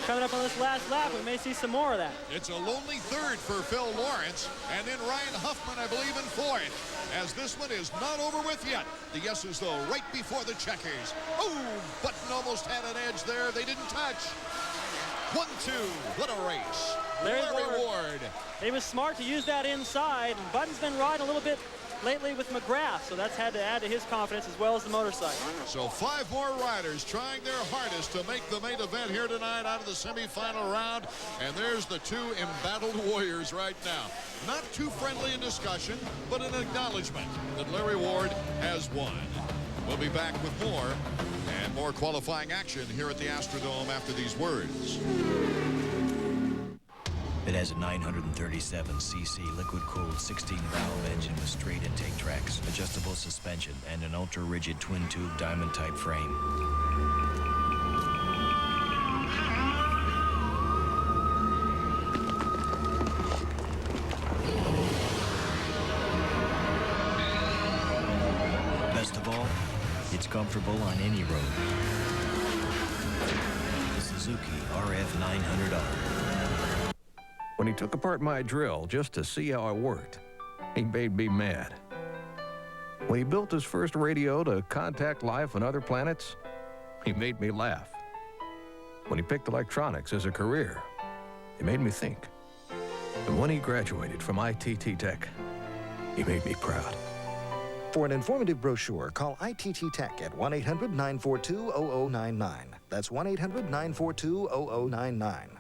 coming up on this last lap, we may see some more of that. It's a lonely third for Phil Lawrence, and then Ryan Huffman, I believe, in fourth, as this one is not over with yet. The yeses, though, right before the checkers. Oh, Button almost had an edge there. They didn't touch. 1-2, what a race. Larry Ward. He was smart to use that inside, and Button's been riding a little bit lately with McGrath, so that's had to add to his confidence as well as the motorcycle. So 5 more riders trying their hardest to make the main event here tonight out of the semifinal round, and there's the 2 embattled warriors right now. Not too friendly in discussion, but an acknowledgement that Larry Ward has won. We'll be back with more and more qualifying action here at the Astrodome after these words. It has a 937cc liquid-cooled 16-valve engine with straight intake tracks, adjustable suspension, and an ultra-rigid twin-tube diamond-type frame. Best of all, it's comfortable on any road. The Suzuki RF900R. When he took apart my drill just to see how it worked, he made me mad. When he built his first radio to contact life on other planets, he made me laugh. When he picked electronics as a career, he made me think. And when he graduated from ITT Tech, he made me proud. For an informative brochure, call ITT Tech at 1-800-942-0099. That's 1-800-942-0099.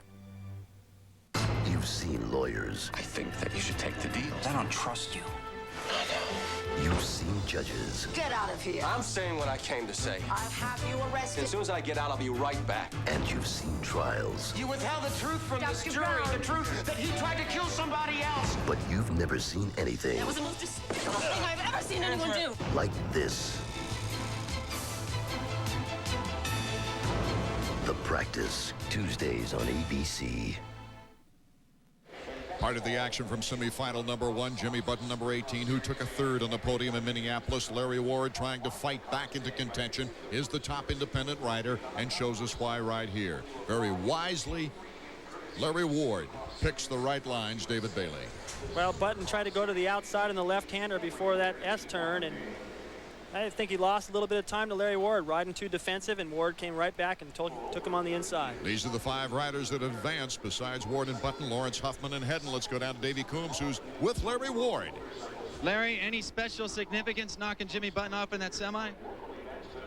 You've seen lawyers. I think that you should take the deal. I don't trust you. You've seen judges. Get out of here. I'm saying what I came to say. I'll have you arrested. As soon as I get out, I'll be right back. And you've seen trials. You withheld the truth from this jury. The truth that he tried to kill somebody else. But you've never seen anything That was the most despicable thing I've ever seen anyone do. like this. The Practice, Tuesdays on ABC. Part of the action from semifinal number 1, Jimmy Button, number 18, who took a third on the podium in Minneapolis. Larry Ward trying to fight back into contention, is the top independent rider and shows us why right here. Very wisely, Larry Ward picks the right lines, David Bailey. Well, Button tried to go to the outside on the left-hander before that S-turn, and I think he lost a little bit of time to Larry Ward, riding too defensive, and Ward came right back and took him on the inside. These are the 5 riders that advanced besides Ward and Button, Lawrence, Huffman, and Hedden. Let's go down to Davey Coombs, who's with Larry Ward. Larry, any special significance knocking Jimmy Button off in that semi?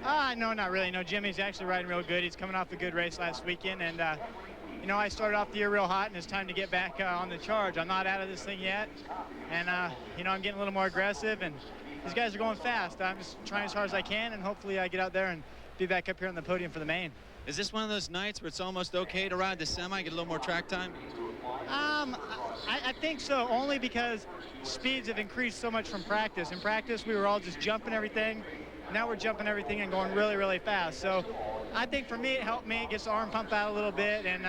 No, not really. No, Jimmy's actually riding real good. He's coming off a good race last weekend, and you know, I started off the year real hot, and it's time to get back on the charge. I'm not out of this thing yet, and you know, I'm getting a little more aggressive, and these guys are going fast. I'm just trying as hard as I can, and hopefully I get out there and be back up here on the podium for the main. Is this one of those nights where it's almost okay to ride the semi, get a little more track time? I think so, only because speeds have increased so much from practice. In practice, we were all just jumping everything. Now we're jumping everything and going really, really fast. So I think for me, it helped me. It gets the arm pump out a little bit, and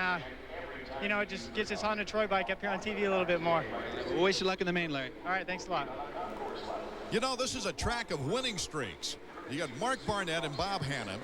you know, it just gets this Honda Troy bike up here on TV a little bit more. We'll wish you luck in the main, Larry. All right, thanks a lot. You know, this is a track of winning streaks. You got Mark Barnett and Bob Hannon.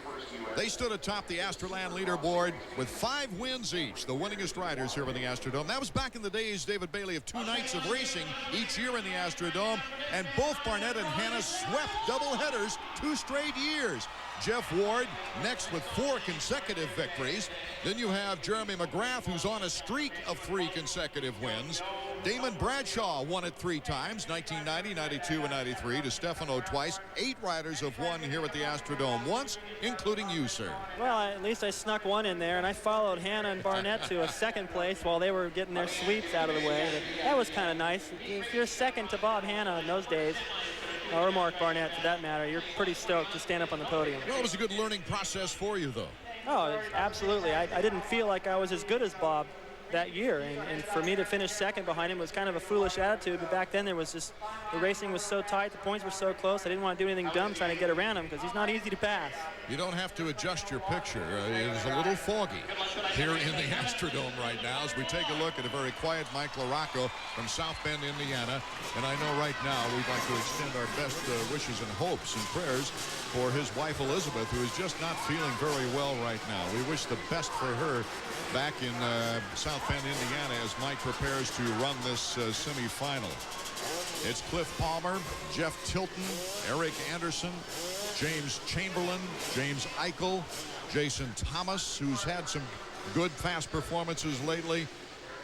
They stood atop the Astroland leaderboard with 5 wins each, the winningest riders here in the Astrodome. That was back in the days, David Bailey, of 2 nights of racing each year in the Astrodome, and both Barnett and Hanna swept doubleheaders 2 straight years. Jeff Ward next with 4 consecutive victories. Then you have Jeremy McGrath, who's on a streak of 3 consecutive wins. Damon Bradshaw won it 3 times, 1990, 92, and 93. DeStefano twice. 8 riders have won here at the Astrodome once, including you, sir. Well, at least I snuck one in there, and I followed Hanna and Barnett to a 2nd place while they were getting their sweeps out of the way. But that was kind of nice. If you're second to Bob Hanna in those days, or Mark Barnett for that matter, you're pretty stoked to stand up on the podium. Well, it was a good learning process for you, though. Oh, absolutely. I didn't feel like I was as good as Bob that year. And for me to finish second behind him was kind of a foolish attitude, but back then there was just, the racing was so tight, the points were so close, I didn't want to do anything dumb trying to get around him because he's not easy to pass. You don't have to adjust your picture. It is a little foggy here in the Astrodome right now as we take a look at a very quiet Mike LaRocco from South Bend, Indiana. And I know right now we'd like to extend our best wishes and hopes and prayers for his wife Elizabeth, who is just not feeling very well right now. We wish the best for her back in South Bend, Indiana, as Mike prepares to run this semifinal. It's Cliff Palmer, Jeff Tilton, Eric Anderson, James Chamberlain, James Eichel, Jason Thomas, who's had some good fast performances lately.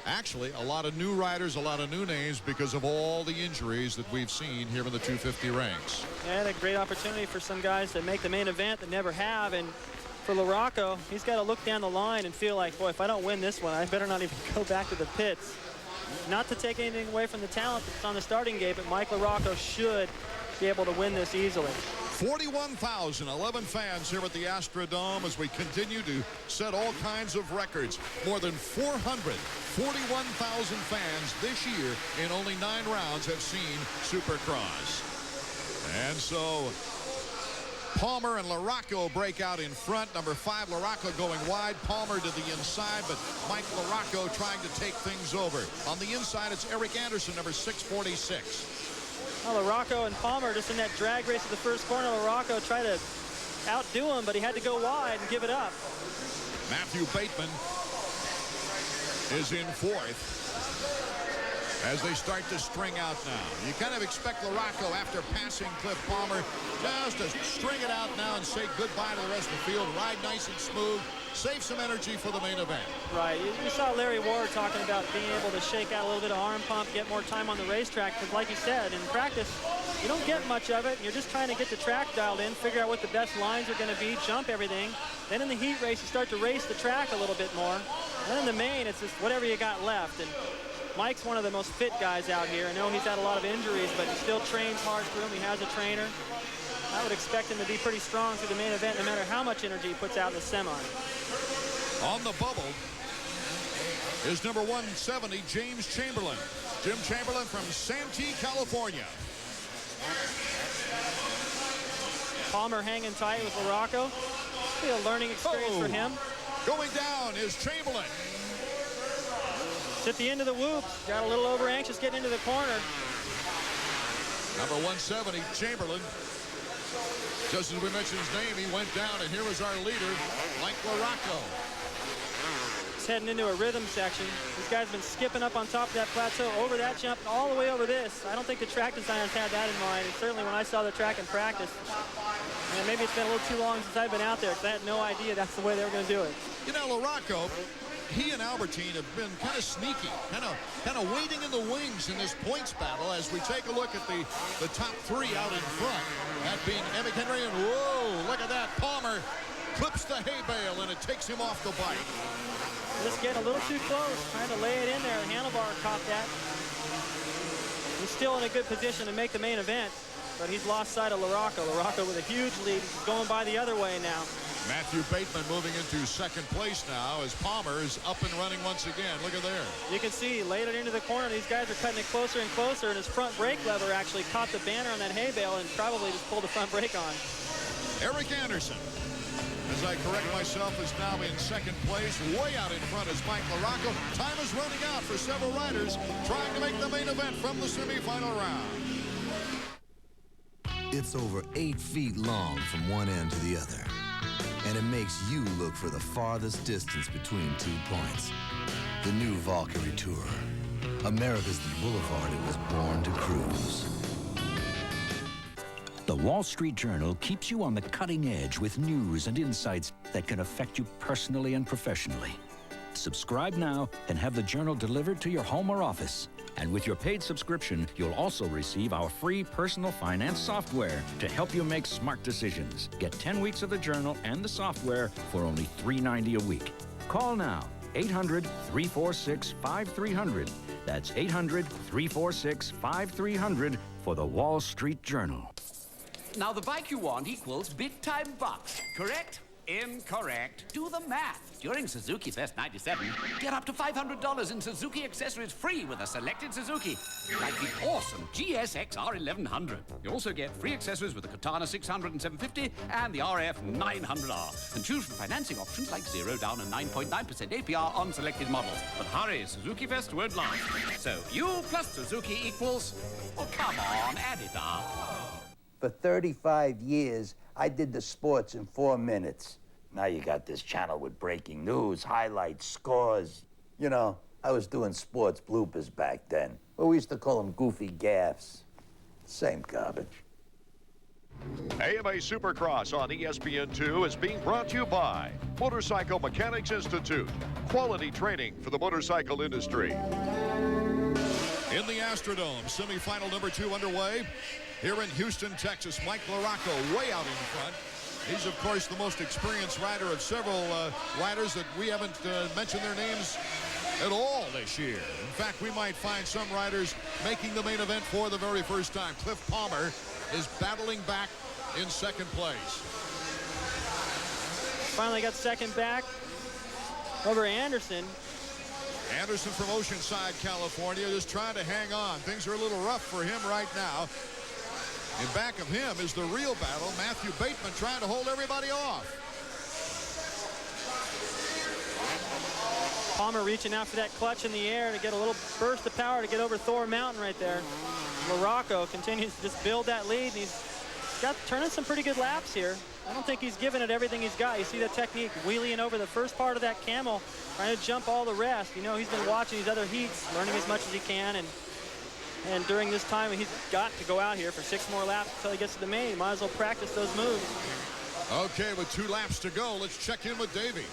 Actually, a lot of new riders, a lot of new names because of all the injuries that we've seen here in the 250 ranks. And a great opportunity for some guys to make the main event that never have. And for LaRocco, he's got to look down the line and feel like, boy, if I don't win this one, I better not even go back to the pits. Not to take anything away from the talent that's on the starting gate, but Mike LaRocco should be able to win this easily. 41,011 fans here at the Astrodome as we continue to set all kinds of records. More than 441,000 fans this year in only 9 rounds have seen Supercross. And so Palmer and LaRocco break out in front. Number 5, LaRocco going wide. Palmer to the inside, but Mike LaRocco trying to take things over. On the inside, it's Eric Anderson, number 646. Well, LaRocco and Palmer just in that drag race at the first corner. LaRocco tried to outdo him, but he had to go wide and give it up. Matthew Bateman is in 4th. As they start to string out now. You kind of expect LaRocco, after passing Cliff Palmer, just to string it out now and say goodbye to the rest of the field. Ride nice and smooth. Save some energy for the main event. Right. You saw Larry Ward talking about being able to shake out a little bit of arm pump, get more time on the racetrack. Because like you said, in practice, you don't get much of it. You're just trying to get the track dialed in, figure out what the best lines are going to be, jump everything. Then in the heat race, you start to race the track a little bit more. Then in the main, it's just whatever you got left. And Mike's one of the most fit guys out here. I know he's had a lot of injuries, but he still trains hard through him. He has a trainer. I would expect him to be pretty strong through the main event, no matter how much energy he puts out in the semi. On the bubble is number 170, James Chamberlain. Jim Chamberlain from Santee, California. Palmer hanging tight with LaRocco. Be a learning experience for him. Going down is Chamberlain. At the end of the whoop, got a little over anxious getting into the corner. Number 170, Chamberlain. Just as we mentioned his name, he went down, and here is our leader, Mike LaRocco. He's heading into a rhythm section. This guy's been skipping up on top of that plateau, over that jump, all the way over this. I don't think the track designers had that in mind. And certainly when I saw the track in practice, and maybe it's been a little too long since I've been out there, because I had no idea that's the way they were going to do it. You know, LaRocco, he and Albertine have been kind of sneaky, kind of waiting in the wings in this points battle as we take a look at the top 3 out in front. That being Emmett Henry, and whoa, look at that. Palmer clips the hay bale, and it takes him off the bike. Just getting a little too close, trying to lay it in there. The handlebar caught that. He's still in a good position to make the main event, but he's lost sight of LaRocco. LaRocco with a huge lead. He's going by the other way now. Matthew Bateman moving into second place now as Palmer is up and running once again. Look at there. You can see he laid it into the corner. These guys are cutting it closer and closer, and his front brake lever actually caught the banner on that hay bale and probably just pulled the front brake on. Eric Anderson, as I correct myself, is now in second place. Way out in front is Mike LaRocco. Time is running out for several riders trying to make the main event from the semifinal round. It's over 8 feet long from one end to the other. And it makes you look for the farthest distance between 2 points. The new Valkyrie Tour. America's the boulevard it was born to cruise. The Wall Street Journal keeps you on the cutting edge with news and insights that can affect you personally and professionally. Subscribe now and have the Journal delivered to your home or office. And with your paid subscription, you'll also receive our free personal finance software to help you make smart decisions. Get 10 weeks of the Journal and the software for only $3.90 a week. Call now, 800-346-5300. That's 800-346-5300 for the Wall Street Journal. Now, the bike you want equals big-time bucks, correct? Incorrect. Do the math. During Suzuki Fest 97, get up to $500 in Suzuki accessories free with a selected Suzuki. Like the awesome GSX-R 1100. You also get free accessories with the Katana 600 and 750 and the RF 900R. And choose from financing options like 0 down and 9.9% APR on selected models. But hurry, Suzuki Fest won't last. So you plus Suzuki equals... Well, come on, add it up. For 35 years, I did the sports in 4 minutes. Now you got this channel with breaking news, highlights, scores. You know, I was doing sports bloopers back then. Well, we used to call them goofy gaffes. Same garbage. AMA Supercross on ESPN2 is being brought to you by Motorcycle Mechanics Institute. Quality training for the motorcycle industry. In the Astrodome, semifinal number 2 underway. Here in Houston, Texas, Mike LaRocco way out in front. He's, of course, the most experienced rider of several riders that we haven't mentioned their names at all this year. In fact, we might find some riders making the main event for the very first time. Cliff Palmer is battling back in second place. Finally got second back over Anderson. Anderson from Oceanside, California, just trying to hang on. Things are a little rough for him right now. In back of him is the real battle. Matthew Bateman trying to hold everybody off. Palmer reaching out for that clutch in the air to get a little burst of power to get over Thor Mountain right there. LaRocco continues to just build that lead, and he's got turning some pretty good laps here. I don't think he's given it everything he's got. You see that technique, wheeling over the first part of that camel, trying to jump all the rest. You know, he's been watching these other heats, learning as much as he can, and during this time, he's got to go out here for 6 more laps until he gets to the main. He might as well practice those moves. Okay, with 2 laps to go, let's check in with Davey.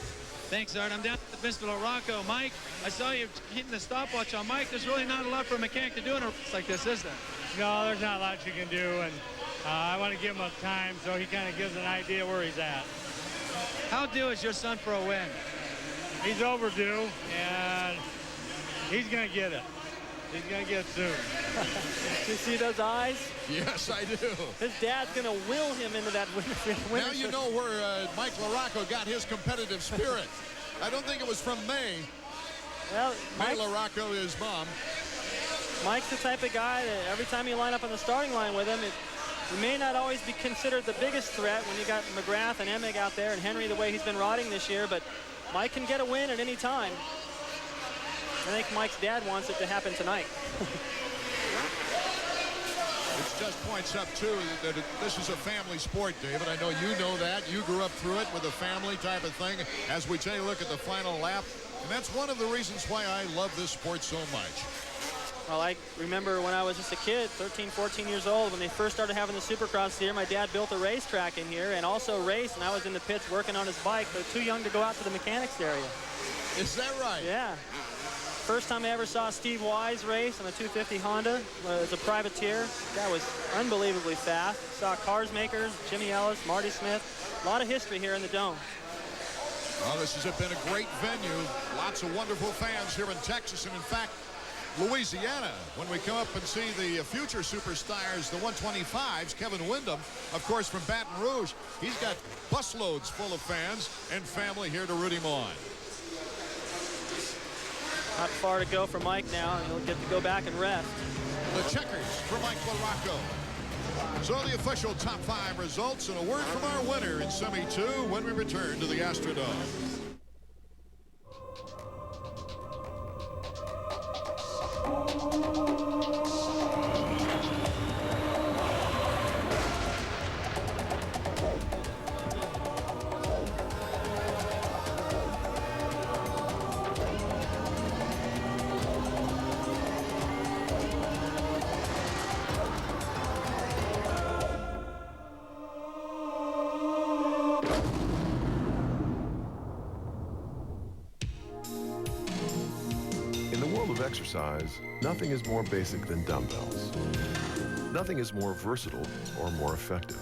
Thanks, Art. I'm down at Mr. LaRocco. Mike, I saw you hitting the stopwatch on Mike. There's really not a lot for a mechanic to do in a race like this, is there? No, there's not a lot you can do, and I want to give him a time so he kind of gives an idea where he's at. How due is your son for a win? He's overdue, and he's going to get it. He's going to get it soon. You see those eyes? Yes, I do. His dad's going to will him into that win. Now you know where Mike LaRocco got his competitive spirit. I don't think it was from May. Well, May LaRocco is mom. Mike's the type of guy that every time you line up on the starting line with him, he may not always be considered the biggest threat when you got McGrath and Emig out there and Henry the way he's been riding this year, but Mike can get a win at any time. I think Mike's dad wants it to happen tonight. It just points up, too, that this is a family sport, David. I know you know that. You grew up through it with a family type of thing as we take a look at the final lap. And that's one of the reasons why I love this sport so much. Well, I remember when I was just a kid, 13, 14 years old, when they first started having the Supercross here, my dad built a racetrack in here and also raced, and I was in the pits working on his bike, but too young to go out to the mechanics area. Is that right? Yeah. First time I ever saw Steve Wise race on a 250 Honda as a privateer. That was unbelievably fast. Saw Cars Makers, Jimmy Ellis, Marty Smith. A lot of history here in the Dome. Well, this has been a great venue. Lots of wonderful fans here in Texas, and in fact, Louisiana. When we come up and see the future superstars, the 125s, Kevin Windham, of course, from Baton Rouge. He's got busloads full of fans and family here to root him on. Not far to go for Mike now, and he'll get to go back and rest. The checkers for Mike LaRocco. So the official top 5 results and a word from our winner in Semi-2 when we return to the Astrodome. Exercise, nothing is more basic than dumbbells. Nothing is more versatile or more effective.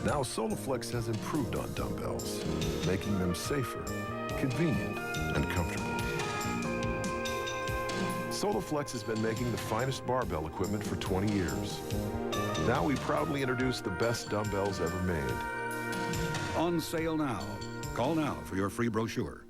Now Soloflex has improved on dumbbells, making them safer, convenient, and comfortable. Soloflex has been making the finest barbell equipment for 20 years. Now we proudly introduce the best dumbbells ever made. On sale now. Call now for your free brochure.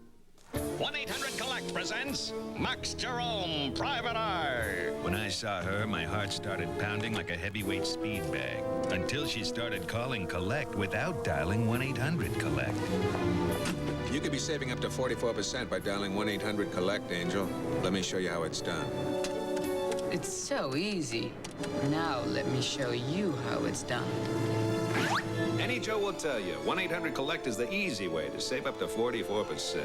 1-800-COLLECT presents Max Jerome, Private Eye. When I saw her, my heart started pounding like a heavyweight speed bag. Until she started calling Collect without dialing 1-800-COLLECT. You could be saving up to 44% by dialing 1-800-COLLECT, Angel. Let me show you how it's done. It's so easy. Now let me show you how it's done. Any Joe will tell you, 1-800-COLLECT is the easy way to save up to 44%.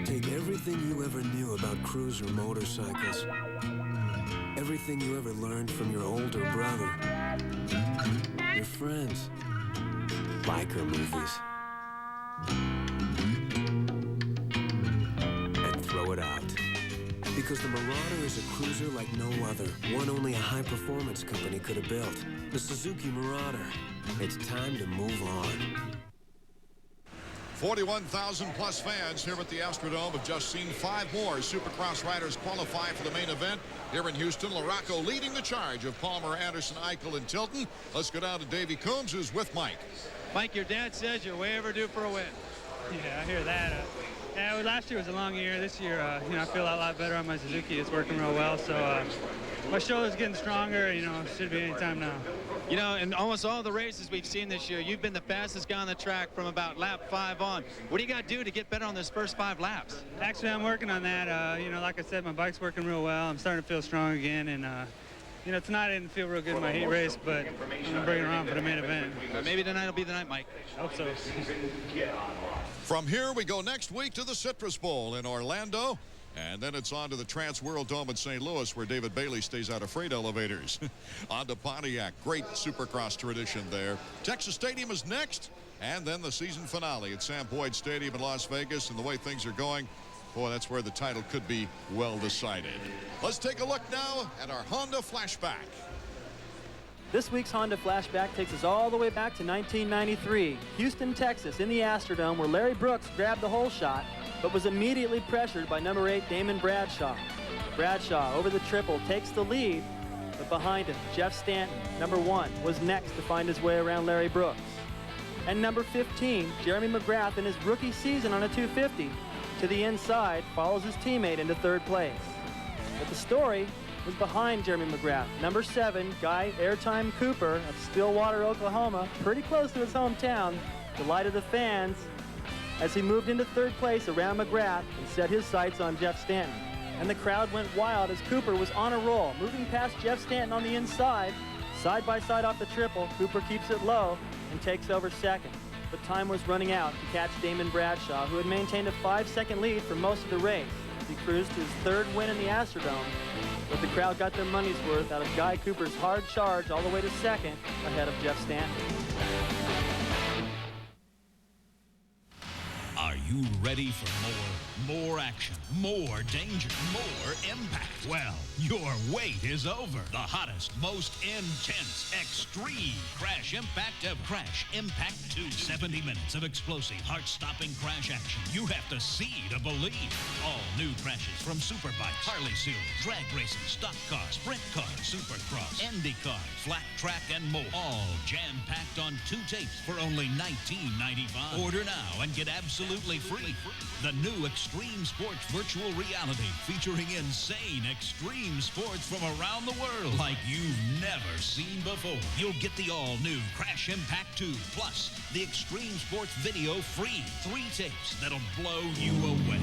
Take everything you ever knew about cruiser motorcycles. Everything you ever learned from your older brother. Your friends. Biker movies. And throw it out. Because the Marauder is a cruiser like no other. One only a high-performance company could have built. The Suzuki Marauder. It's time to move on. 41,000 plus fans here at the Astrodome have just seen 5 more Supercross riders qualify for the main event here in Houston. LaRocco leading the charge of Palmer, Anderson, Eichel, and Tilton. Let's go down to Davey Coombs, who's with Mike. Mike, your dad says you're way overdue for a win. Yeah, I hear that. Yeah, last year was a long year. This year, I feel a lot better on my Suzuki. It's working real well, so my shoulder's getting stronger. Should be any time now. In almost all the races we've seen this year, you've been the fastest guy on the track from about lap 5 on. What do you got to do to get better on those first 5 laps? Actually, I'm working on that. Like I said, my bike's working real well. I'm starting to feel strong again, and tonight I didn't feel real good in my heat race, but I'm going to bring it around for the main event. Maybe tonight will be the night, Mike. I hope so. From here, we go next week to the Citrus Bowl in Orlando. And then it's on to the Trans World Dome in St. Louis, where David Bailey stays out of freight elevators. On to Pontiac. Great Supercross tradition there. Texas Stadium is next. And then the season finale at Sam Boyd Stadium in Las Vegas. And the way things are going, boy, that's where the title could be well decided. Let's take a look now at our Honda flashback. This week's Honda Flashback takes us all the way back to 1993, Houston, Texas, in the Astrodome, where Larry Brooks grabbed the hole shot, but was immediately pressured by number 8, Damon Bradshaw. Bradshaw, over the triple, takes the lead, but behind him, Jeff Stanton, number 1, was next to find his way around Larry Brooks. And number 15, Jeremy McGrath, in his rookie season on a 250, to the inside, follows his teammate into 3rd place. But the story was behind Jeremy McGrath. Number 7, Guy Airtime Cooper of Stillwater, Oklahoma, pretty close to his hometown, delighted the fans as he moved into 3rd place around McGrath and set his sights on Jeff Stanton. And the crowd went wild as Cooper was on a roll, moving past Jeff Stanton on the inside. Side by side off the triple, Cooper keeps it low and takes over 2nd. But time was running out to catch Damon Bradshaw, who had maintained a 5-second lead for most of the race. He cruised to his 3rd win in the Astrodome, but the crowd got their money's worth out of Guy Cooper's hard charge all the way to 2nd, ahead of Jeff Stanton. Are you ready for more action, more danger, more impact? Well, your wait is over. The hottest, most intense, extreme Crash Impact ever. Crash Impact 2. 70 minutes of explosive, heart-stopping crash action. You have to see to believe. All new crashes from Superbikes, Harley Series, drag racing, stock cars, sprint cars, Supercross, Indy cars, flat track, and more. All jam-packed on 2 tapes for only $19.95. Order now and get absolutely free the new Extreme Sports Virtual Reality, featuring insane extreme sports from around the world like you've never seen before. You'll get the all-new Crash Impact 2, plus the Extreme Sports Video free. 3 tapes that'll blow you away.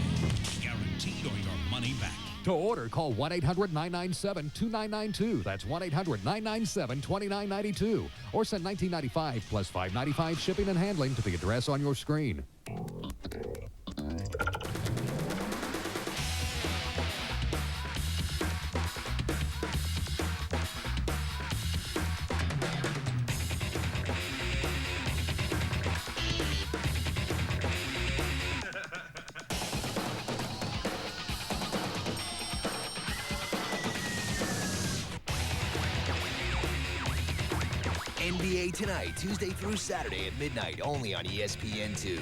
Guaranteed or your money back. To order, call 1-800-997-2992. That's 1-800-997-2992. Or send $19.95 plus $5.95 shipping and handling to the address on your screen. NBA Tonight, Tuesday through Saturday at midnight, only on ESPN2.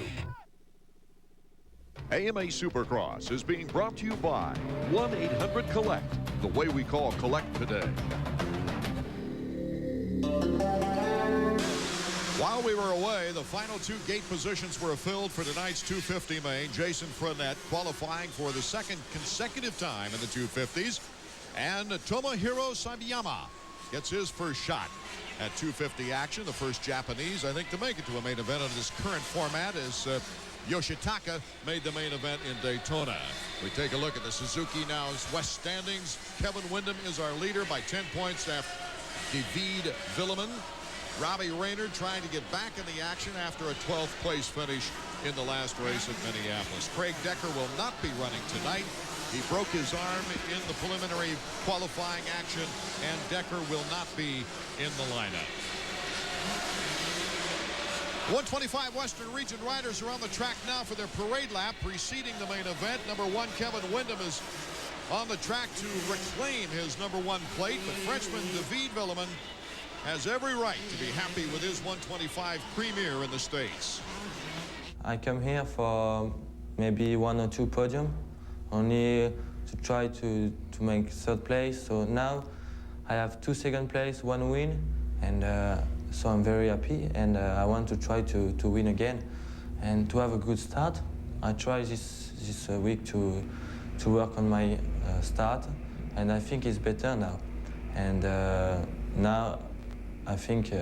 AMA Supercross is being brought to you by 1-800-COLLECT, the way we call collect today. While we were away, the final two gate positions were filled for tonight's 250 main. Jason Frenette qualifying for the second consecutive time in the 250s. And Tomohiro Sabiyama gets his first shot at 250 action. The first Japanese, I think, to make it to a main event in this current format is Yoshitaka made the main event in Daytona. We take a look at the Suzuki Now's West standings. Kevin Windham is our leader by 10 points after David Villemin. Robbie Raynard trying to get back in the action after a 12th place finish in the last race at Minneapolis. Craig Decker will not be running tonight. He broke his arm in the preliminary qualifying action, and Decker will not be in the lineup. 125 Western Region riders are on the track now for their parade lap preceding the main event. Number 1, Kevin Windham, is on the track to reclaim his number 1 plate, but Frenchman David Villemin has every right to be happy with his 125 premier in the States. I come here for maybe 1 or 2 podium, only to try to make 3rd place. So now I have 2 second place, 1 win, and so I'm very happy, and I want to try to win again and to have a good start. I try this week to work on my start, and I think it's better now. And now I think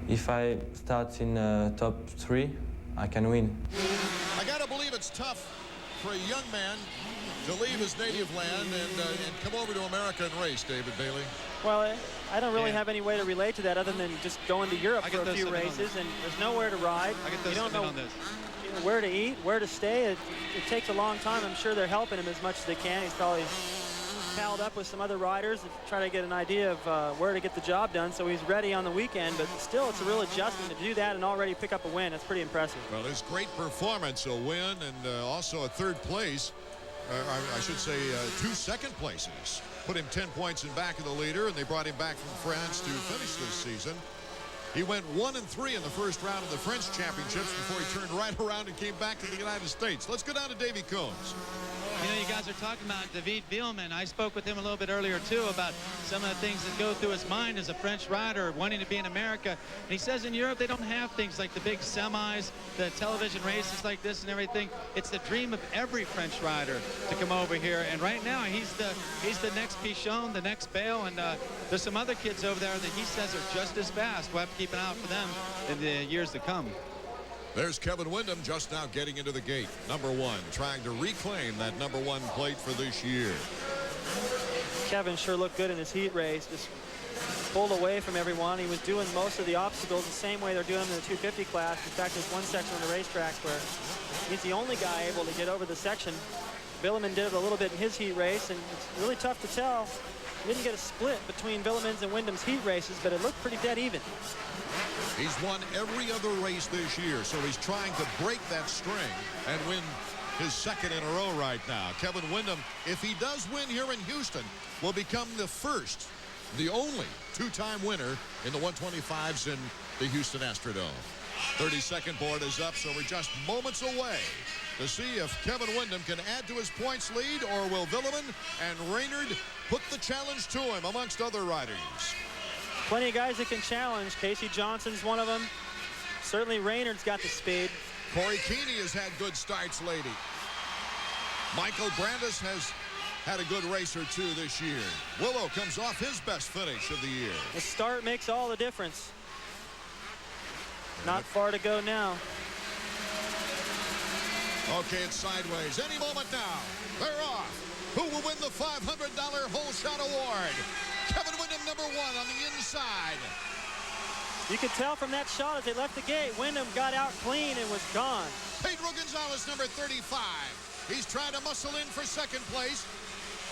if I start in top 3, I can win. I gotta believe it's tough for a young man to leave his native land and come over to America and race, David Bailey. Well, I don't really have any way to relate to that other than just going to Europe for a few races, and there's nowhere to ride. You don't know where to eat, where to stay. It takes a long time. I'm sure they're helping him as much as they can. He's probably palled up with some other riders to try to get an idea of where to get the job done, so he's ready on the weekend. But still, it's a real adjustment to do that and already pick up a win. That's pretty impressive. Well, his great performance, a win, and also a 3rd place. I should say 2 second places. Put him 10 points in back of the leader, and they brought him back from France to finish this season. He went 1-3 in the first round of the French championships before he turned right around and came back to the United States. Let's go down to Davey Combs. You know, you guys are talking about David Villemin. I spoke with him a little bit earlier, too, about some of the things that go through his mind as a French rider wanting to be in America. And he says in Europe they don't have things like the big semis, the television races like this and everything. It's the dream of every French rider to come over here. And right now he's the next Pichon, the next Bale, and there's some other kids over there that he says are just as fast. We'll have to keep an eye out for them in the years to come. There's Kevin Windham just now getting into the gate. Number 1, trying to reclaim that number 1 plate for this year. Kevin sure looked good in his heat race. Just pulled away from everyone. He was doing most of the obstacles the same way they're doing them in the 250 class. In fact, there's one section on the racetrack where he's the only guy able to get over the section. Villemin did it a little bit in his heat race, and it's really tough to tell. He didn't get a split between Villemin's and Windham's heat races, but it looked pretty dead even. He's won every other race this year, so he's trying to break that string and win his 2nd in a row right now. Kevin Windham, if he does win here in Houston, will become the only 2-time winner in the 125s in the Houston Astrodome. 32nd board is up, so we're just moments away to see if Kevin Windham can add to his points lead, or will Villemin and Raynard put the challenge to him amongst other riders. Plenty of guys that can challenge. Casey Johnson's one of them. Certainly Raynard's got the speed. Corey Keeney has had good starts lately. Michael Brandis has had a good race or 2 this year. Willow comes off his best finish of the year. The start makes all the difference. Not far to go now. Okay, it's sideways. Any moment now. They're off. Who will win the $500 Whole Shot Award? Kevin Windham, number 1 on the inside. You could tell from that shot as they left the gate, Windham got out clean and was gone. Pedro Gonzalez, number 35. He's trying to muscle in for 2nd place,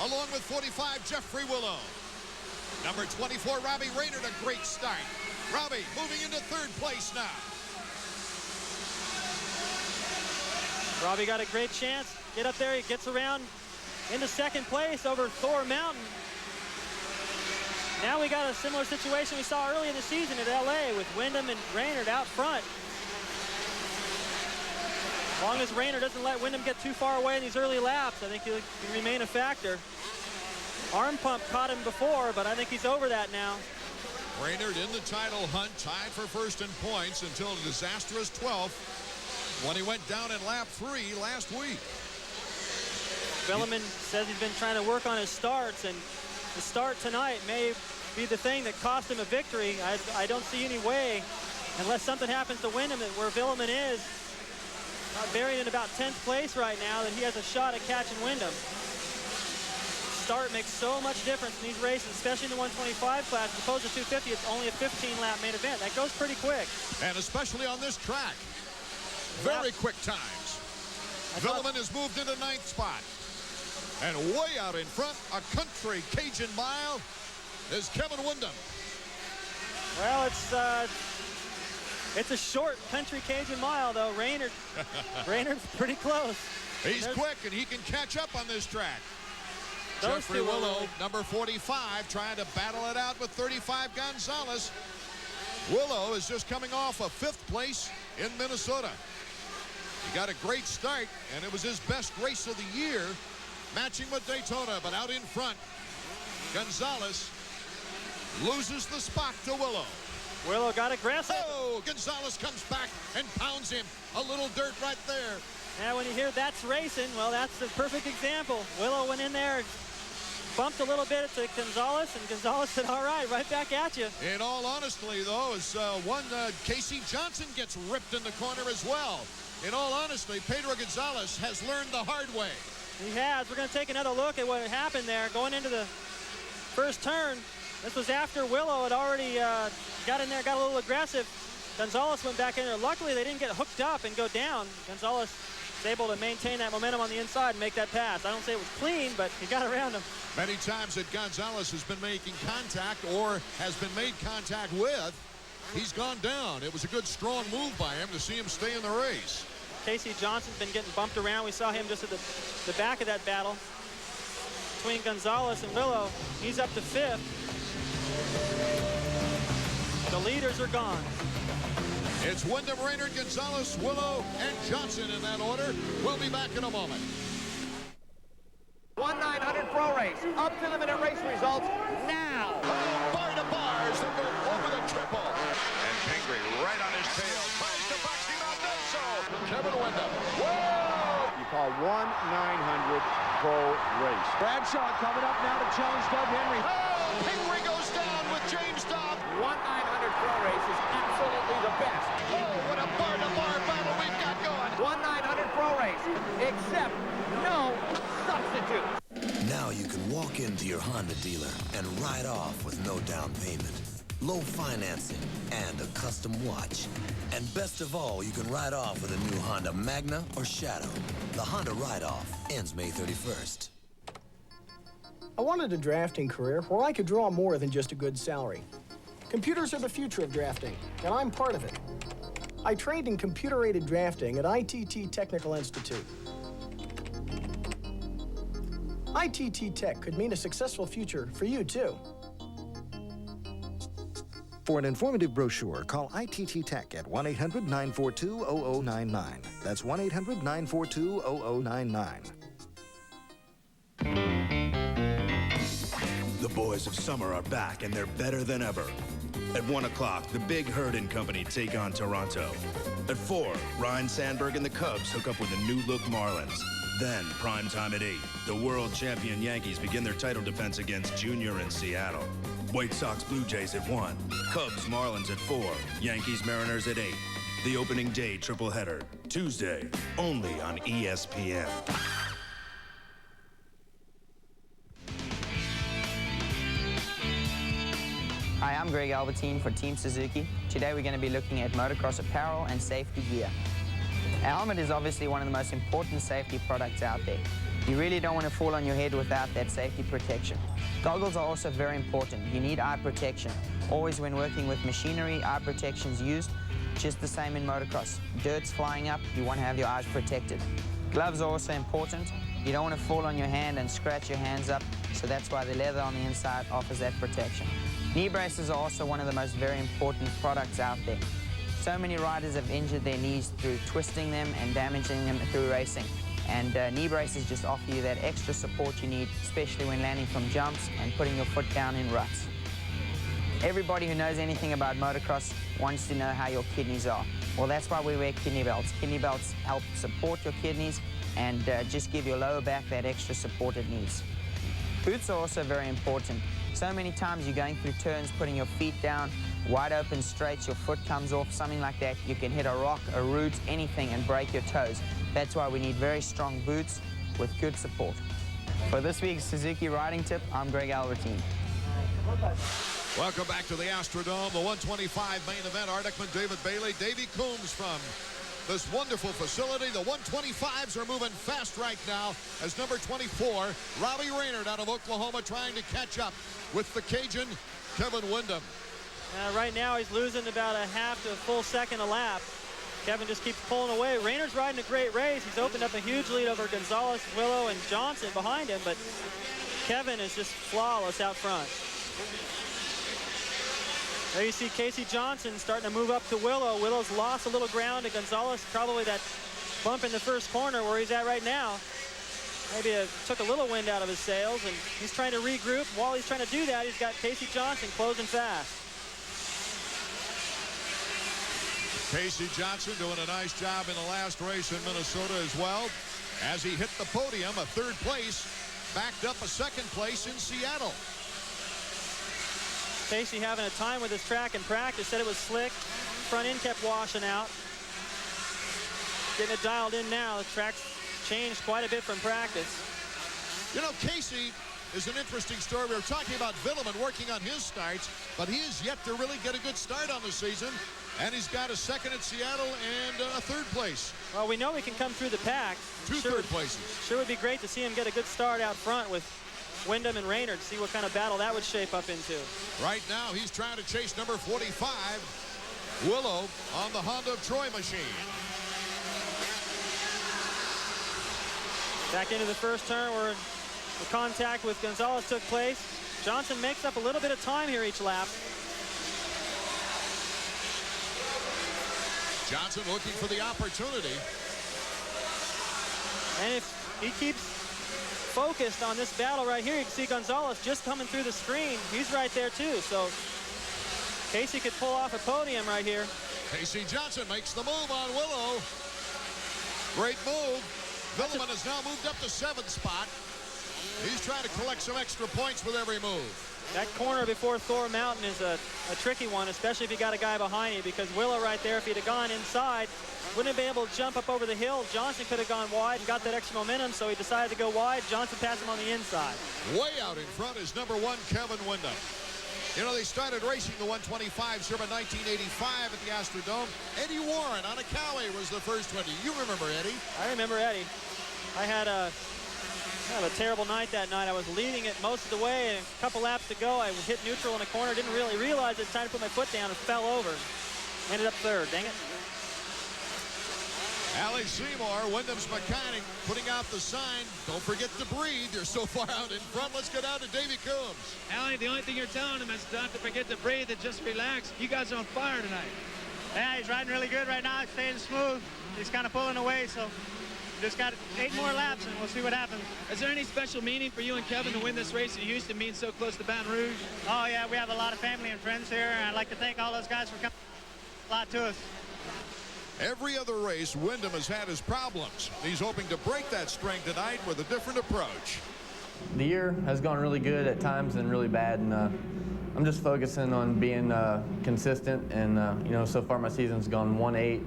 along with 45, Jeffrey Willow. Number 24, Robbie Raynard, a great start. Robbie moving into 3rd place now. Robbie got a great chance. Get up there, he gets around into 2nd place over Thor Mountain. Now we got a similar situation we saw early in the season at LA with Windham and Raynard out front. As long as Raynard doesn't let Windham get too far away in these early laps, I think he'll remain a factor. Arm pump caught him before, but I think he's over that now. Raynard in the title hunt, tied for first in points until a disastrous 12th when he went down in lap 3 last week. Velleman says he's been trying to work on his starts, and the start tonight may be the thing that cost him a victory. I don't see any way, unless something happens to Wyndham, where Velleman is buried in about 10th place right now, that he has a shot at catching Wyndham. Start makes so much difference in these races, especially in the 125 class. As opposed to 250, it's only a 15-lap main event. That goes pretty quick. And especially on this track, very quick times. Velleman has moved into 9th spot. And way out in front, a country Cajun mile, is Kevin Wyndham. Well, it's a short country Cajun mile, though. Raynard's pretty close. He's quick, and he can catch up on this track. Those Jeffrey two Willow, number 45, trying to battle it out with 35 Gonzalez. Willow is just coming off a 5th place in Minnesota. He got a great start, and it was his best race of the year, matching with Daytona, but out in front, Gonzalez loses the spot to Willow. Willow got aggressive. Oh, Gonzalez comes back and pounds him. A little dirt right there. Now, when you hear that's racing, well, that's the perfect example. Willow went in there, bumped a little bit to Gonzalez, and Gonzalez said, all right, right back at you. In all honesty, though, as Casey Johnson gets ripped in the corner as well. In all honesty, Pedro Gonzalez has learned the hard way. He has. We're going to take another look at what happened there. Going into the first turn, this was after Willow had already got in there, got a little aggressive. Gonzalez went back in there. Luckily, they didn't get hooked up and go down. Gonzalez was able to maintain that momentum on the inside and make that pass. I don't say it was clean, but he got around him. Many times that Gonzalez has been making contact or has been made contact with, he's gone down. It was a good, strong move by him to see him stay in the race. Casey Johnson's been getting bumped around. We saw him just at the back of that battle between Gonzalez and Willow. He's up to 5th. The leaders are gone. It's Wyndham, Raynard, Gonzalez, Willow, and Johnson in that order. We'll be back in a moment. 1/900 Pro Race. Up to the minute race results now. Bar to bars that go over the triple. And Pingree right on his tail. Tries to box him out, does so. Kevin Wyndham. Whoa! You call 1/900 Pro Race. Bradshaw coming up now to challenge Doug Henry. Oh, Pingree goes down with James Dobb. 1/900 Pro Race is absolutely the best. Oh, what a bar-to-bar battle we've got going. 1/900 Pro Race, except no substitute. Now you can walk into your Honda dealer and ride off with no down payment, low financing, and a custom watch. And best of all, you can ride off with a new Honda Magna or Shadow. The Honda ride-off ends May 31st. I wanted a drafting career where I could draw more than just a good salary. Computers are the future of drafting, and I'm part of it. I trained in computer-aided drafting at ITT Technical Institute. ITT Tech could mean a successful future for you, too. For an informative brochure, call ITT Tech at 1-800-942-0099. That's 1-800-942-0099. The boys of summer are back, and they're better than ever. At 1 o'clock, the Big Herd and Company take on Toronto. At 4, Ryan Sandberg and the Cubs hook up with the new-look Marlins. Then, prime time at 8, the world champion Yankees begin their title defense against Junior in Seattle. White Sox Blue Jays at 1, Cubs Marlins at 4, Yankees Mariners at 8. The opening day triple-header, Tuesday, only on ESPN. Hi, I'm Greg Albertine for Team Suzuki. Today we're going to be looking at motocross apparel and safety gear. A helmet is obviously one of the most important safety products out there. You really don't want to fall on your head without that safety protection. Goggles are also very important. You need eye protection. Always when working with machinery, eye protection is used. Just the same in motocross. Dirt's flying up, you want to have your eyes protected. Gloves are also important. You don't want to fall on your hand and scratch your hands up, so that's why the leather on the inside offers that protection. Knee braces are also one of the most very important products out there. So many riders have injured their knees through twisting them and damaging them through racing. And knee braces just offer you that extra support you need, especially when landing from jumps and putting your foot down in ruts. Everybody who knows anything about motocross wants to know how your kidneys are. Well, that's why we wear kidney belts. Kidney belts help support your kidneys and just give your lower back that extra support it needs. Boots are also very important. So many times you're going through turns, putting your feet down, wide open straights, your foot comes off, something like that. You can hit a rock, a root, anything, and break your toes. That's why we need very strong boots with good support. For this week's Suzuki riding tip, I'm Greg Albertine. Welcome back to the Astrodome, the 125 main event. Art Ekman, David Bailey, Davey Coombs from this wonderful facility. The 125s are moving fast right now as number 24, Robbie Raynard out of Oklahoma, trying to catch up with the Cajun, Kevin Windham. Right now he's losing about a half to a full second a lap. Kevin just keeps pulling away. Raynard's riding a great race. He's opened up a huge lead over Gonzalez, Willow, and Johnson behind him, but Kevin is just flawless out front. There you see Casey Johnson starting to move up to Willow. Willow's lost a little ground to Gonzalez, probably that bump in the first corner where he's at right now. Maybe took a little wind out of his sails, and he's trying to regroup. While he's trying to do that, he's got Casey Johnson closing fast. Casey Johnson doing a nice job in the last race in Minnesota as well. As he hit the podium, a third place, backed up a second place in Seattle. Casey having a time with his track in practice, said it was slick. Front end kept washing out. Getting it dialed in now. The track's changed quite a bit from practice. You know, Casey is an interesting story. We were talking about Villeman working on his starts, but he is yet to really get a good start on the season. And he's got a second at Seattle and a third place. Well, we know he can come through the pack. Two third places. Sure would be great to see him get a good start out front with Windham and Raynard, see what kind of battle that would shape up into. Right now, he's trying to chase number 45, Willow, on the Honda of Troy machine. Back into the first turn where the contact with Gonzalez took place. Johnson makes up a little bit of time here each lap. Johnson looking for the opportunity. And if he keeps focused on this battle right here, you can see Gonzalez just coming through the screen. He's right there too, so Casey could pull off a podium right here. Casey Johnson makes the move on Willow. Great move. Villeman has now moved up to 7th spot. He's trying to collect some extra points with every move. That corner before Thor Mountain is a tricky one, especially if you got a guy behind you, because Willow right there, if he'd have gone inside, wouldn't have been able to jump up over the hill. Johnson could have gone wide and got that extra momentum, so he decided to go wide. Johnson passed him on the inside. Way out in front is number 1, Kevin Windham. You know, they started racing the 125s here in 1985 at the Astrodome. Eddie Warren on a Cowie was the first one. You remember Eddie? I remember Eddie. I had a terrible night that night. I was leading it most of the way, and a couple laps to go, I hit neutral in a corner, didn't really realize it, time to put my foot down and fell over. Ended up third, dang it. Allie Seymour, Wyndham's mechanic, putting out the sign, don't forget to breathe. You're so far out in front. Let's get out to Davey Coombs. Allie, the only thing you're telling him is not to forget to breathe and just relax. You guys are on fire tonight. Yeah, he's riding really good right now. He's staying smooth. He's kind of pulling away, so just got 8 more laps, and we'll see what happens. Is there any special meaning for you and Kevin to win this race in Houston, being so close to Baton Rouge? Oh, yeah, we have a lot of family and friends here, and I'd like to thank all those guys for coming a lot to us. Every other race, Windham has had his problems. He's hoping to break that string tonight with a different approach. The year has gone really good at times and really bad, and I'm just focusing on being consistent, and you know, so far my season's gone 1-8,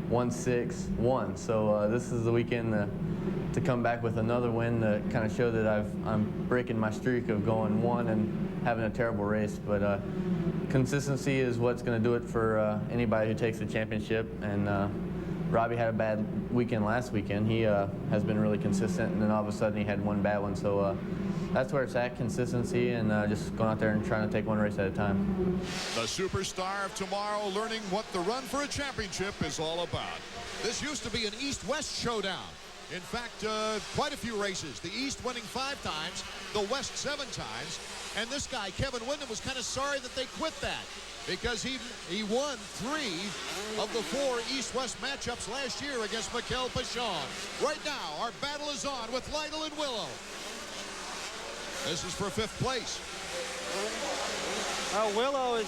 1-6, 1. So this is the weekend to come back with another win to kind of show that I'm breaking my streak of going 1 and having a terrible race. But consistency is what's going to do it for anybody who takes the championship. And Robbie had a bad weekend last weekend. He has been really consistent, and then all of a sudden he had one bad one. So that's where it's at, consistency, and just going out there and trying to take one race at a time. The superstar of tomorrow learning what the run for a championship is all about. This used to be an East-West showdown. In fact, quite a few races. The East winning 5 times, the West 7 times. And this guy, Kevin Windham, was kind of sorry that they quit that, because he won 3 of the 4 East-West matchups last year against Mikel Pachon. Right now, our battle is on with Lytle and Willow. This is for 5th place. Willow has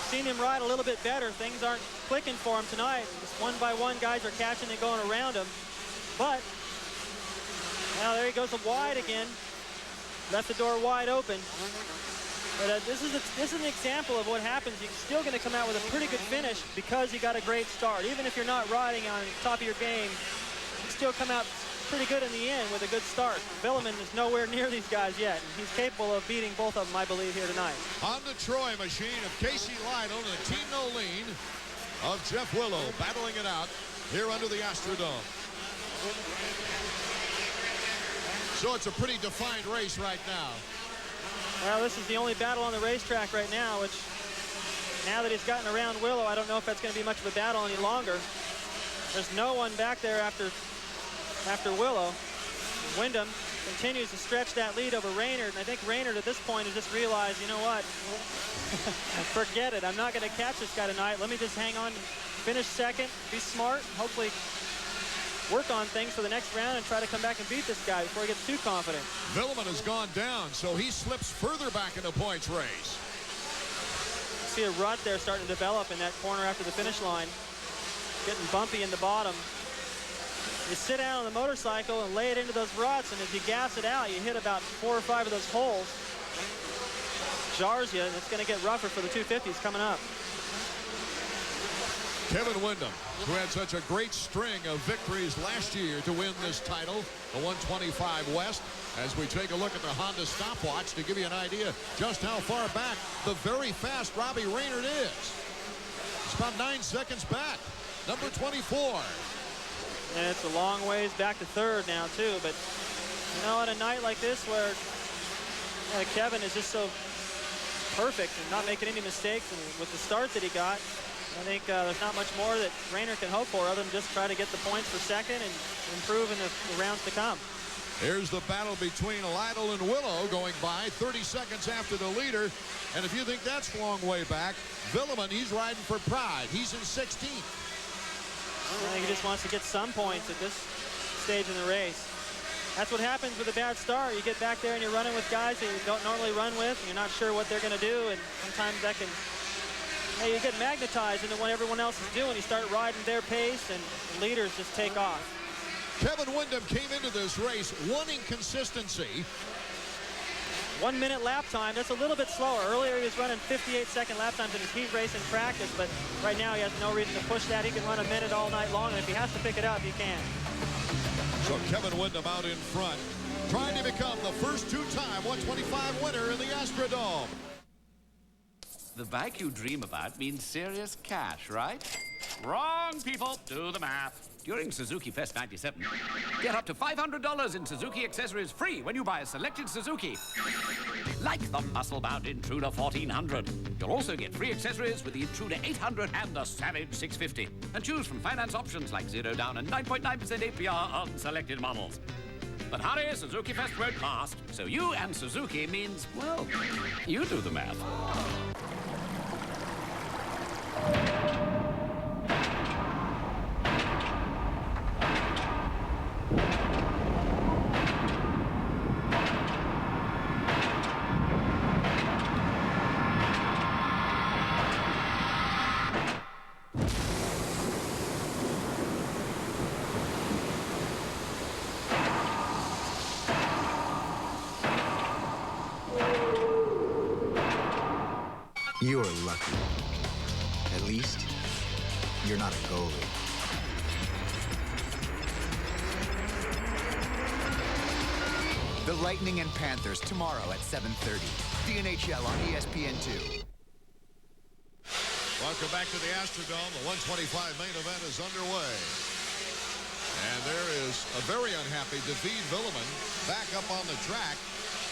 seen him ride a little bit better. Things aren't clicking for him tonight. Just one by one, guys are catching and going around him. But now there he goes wide again. Left the door wide open. But this is an example of what happens. You're still going to come out with a pretty good finish because you got a great start. Even if you're not riding on top of your game, you still come out pretty good in the end with a good start. Villeman is nowhere near these guys yet, and he's capable of beating both of them, I believe, here tonight. Honda Troy machine of Casey Lytle and the Team No Lean of Jeff Willow battling it out here under the Astrodome. So it's a pretty defined race right now. Well, this is the only battle on the racetrack right now, which now that he's gotten around Willow, I don't know if that's going to be much of a battle any longer. There's no one back there after Willow. Wyndham continues to stretch that lead over Raynard, and I think Raynard at this point has just realized, you know what, forget it. I'm not going to catch this guy tonight. Let me just hang on, finish second, be smart, hopefully work on things for the next round and try to come back and beat this guy before he gets too confident. Villeman has gone down, so he slips further back in the points race. See a rut there starting to develop in that corner after the finish line. Getting bumpy in the bottom. You sit down on the motorcycle and lay it into those ruts, and as you gas it out, you hit about 4 or 5 of those holes. Jars you, and it's going to get rougher for the 250s coming up. Kevin Wyndham, who had such a great string of victories last year to win this title, the 125 West, as we take a look at the Honda stopwatch to give you an idea just how far back the very fast Robbie Raynard is. It's about 9 seconds back. Number 24. And it's a long ways back to third now, too. But, you know, on a night like this where Kevin is just so perfect and not making any mistakes, and with the start that he got, I think there's not much more that Raynard can hope for other than just try to get the points for second and improve in the rounds to come. Here's the battle between Lytle and Willow going by 30 seconds after the leader. And if you think that's a long way back, Villeman, he's riding for pride. He's in 16th. I think he just wants to get some points at this stage in the race. That's what happens with a bad start. You get back there and you're running with guys that you don't normally run with, and you're not sure what they're going to do, and sometimes that can, you get magnetized into what everyone else is doing. You start riding their pace, and leaders just take off. Kevin Wyndham came into this race wanting consistency. 1 minute lap time. That's a little bit slower. Earlier he was running 58-second lap times in his heat race in practice, but right now he has no reason to push that. He can run a minute all night long, and if he has to pick it up, he can. So Kevin Wyndham out in front, trying to become the first two-time 125 winner in the Astrodome. The bike you dream about means serious cash, right? Wrong, people. Do the math. During Suzuki Fest 97, get up to $500 in Suzuki accessories free when you buy a selected Suzuki. Like the muscle-bound Intruder 1400. You'll also get free accessories with the Intruder 800 and the Savage 650. And choose from finance options like 0 down and 9.9% APR on selected models. But hurry, Suzuki Fest won't last. So you and Suzuki means, well, you do the math. You're lucky. At least, you're not a goalie. The Lightning and Panthers tomorrow at 7:30. The NHL on ESPN2. Welcome back to the Astrodome. The 125 main event is underway. And there is a very unhappy David Villeman back up on the track.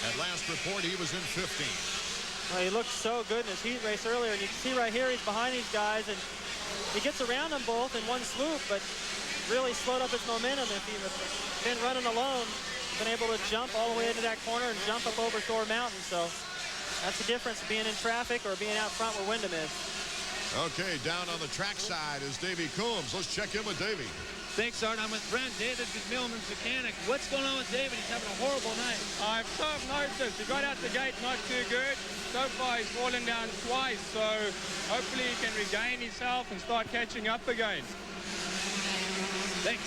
At last report, he was in 15th. Well, he looked so good in his heat race earlier, and you can see right here he's behind these guys, and he gets around them both in one swoop, but really slowed up his momentum. If he'd been running alone, been able to jump all the way into that corner and jump up over Thor Mountain. So that's the difference being in traffic or being out front where Wyndham is. Okay, down on the track side is Davey Coombs. Let's check in with Davey. Thanks, Art. I'm with Brent. David Millman's mechanic. What's going on with David? He's having a horrible night. I've noticed. He got out the gate not too good. So far, he's fallen down twice. So hopefully he can regain himself and start catching up again. Thanks.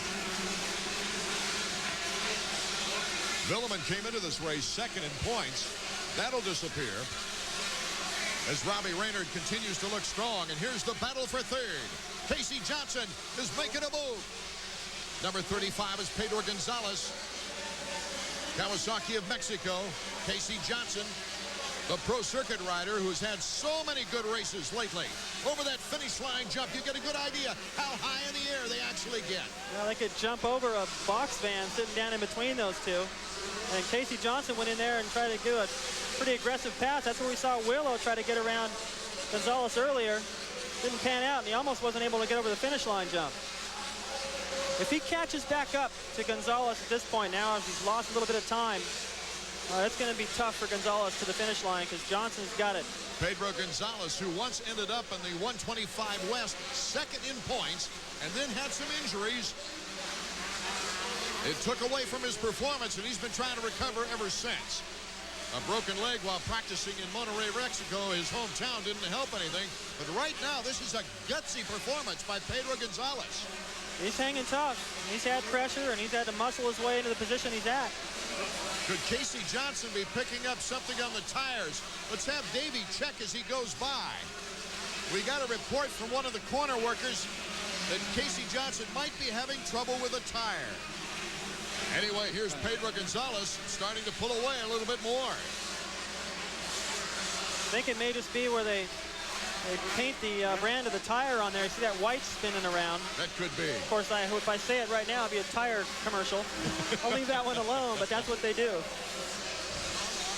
Milliman came into this race second in points. That'll disappear as Robbie Raynard continues to look strong. And here's the battle for third. Casey Johnson is making a move. Number 35 is Pedro Gonzalez. Kawasaki of Mexico. Casey Johnson, the pro circuit rider who's had so many good races lately. Over that finish line jump, you get a good idea how high in the air they actually get. Well, they could jump over a box van sitting down in between those two. And Casey Johnson went in there and tried to do a pretty aggressive pass. That's where we saw Willow try to get around Gonzalez earlier. Didn't pan out, and he almost wasn't able to get over the finish line jump. If he catches back up to Gonzalez at this point now, as he's lost a little bit of time, it's going to be tough for Gonzalez to the finish line because Johnson's got it. Pedro Gonzalez, who once ended up in the 125 West, second in points, and then had some injuries. It took away from his performance, and he's been trying to recover ever since. A broken leg while practicing in Monterrey, Mexico, his hometown, didn't help anything. But right now, this is a gutsy performance by Pedro Gonzalez. He's hanging tough. He's had pressure, and he's had to muscle his way into the position he's at. Could Casey Johnson be picking up something on the tires? Let's have Davey check as he goes by. We got a report from one of the corner workers that Casey Johnson might be having trouble with a tire. Anyway, here's Pedro Gonzalez starting to pull away a little bit more. I think it may just be where they paint the brand of the tire on there. You see that white spinning around. That could be. Of course, if I say it right now, it'd be a tire commercial. I'll leave that one alone, but that's what they do.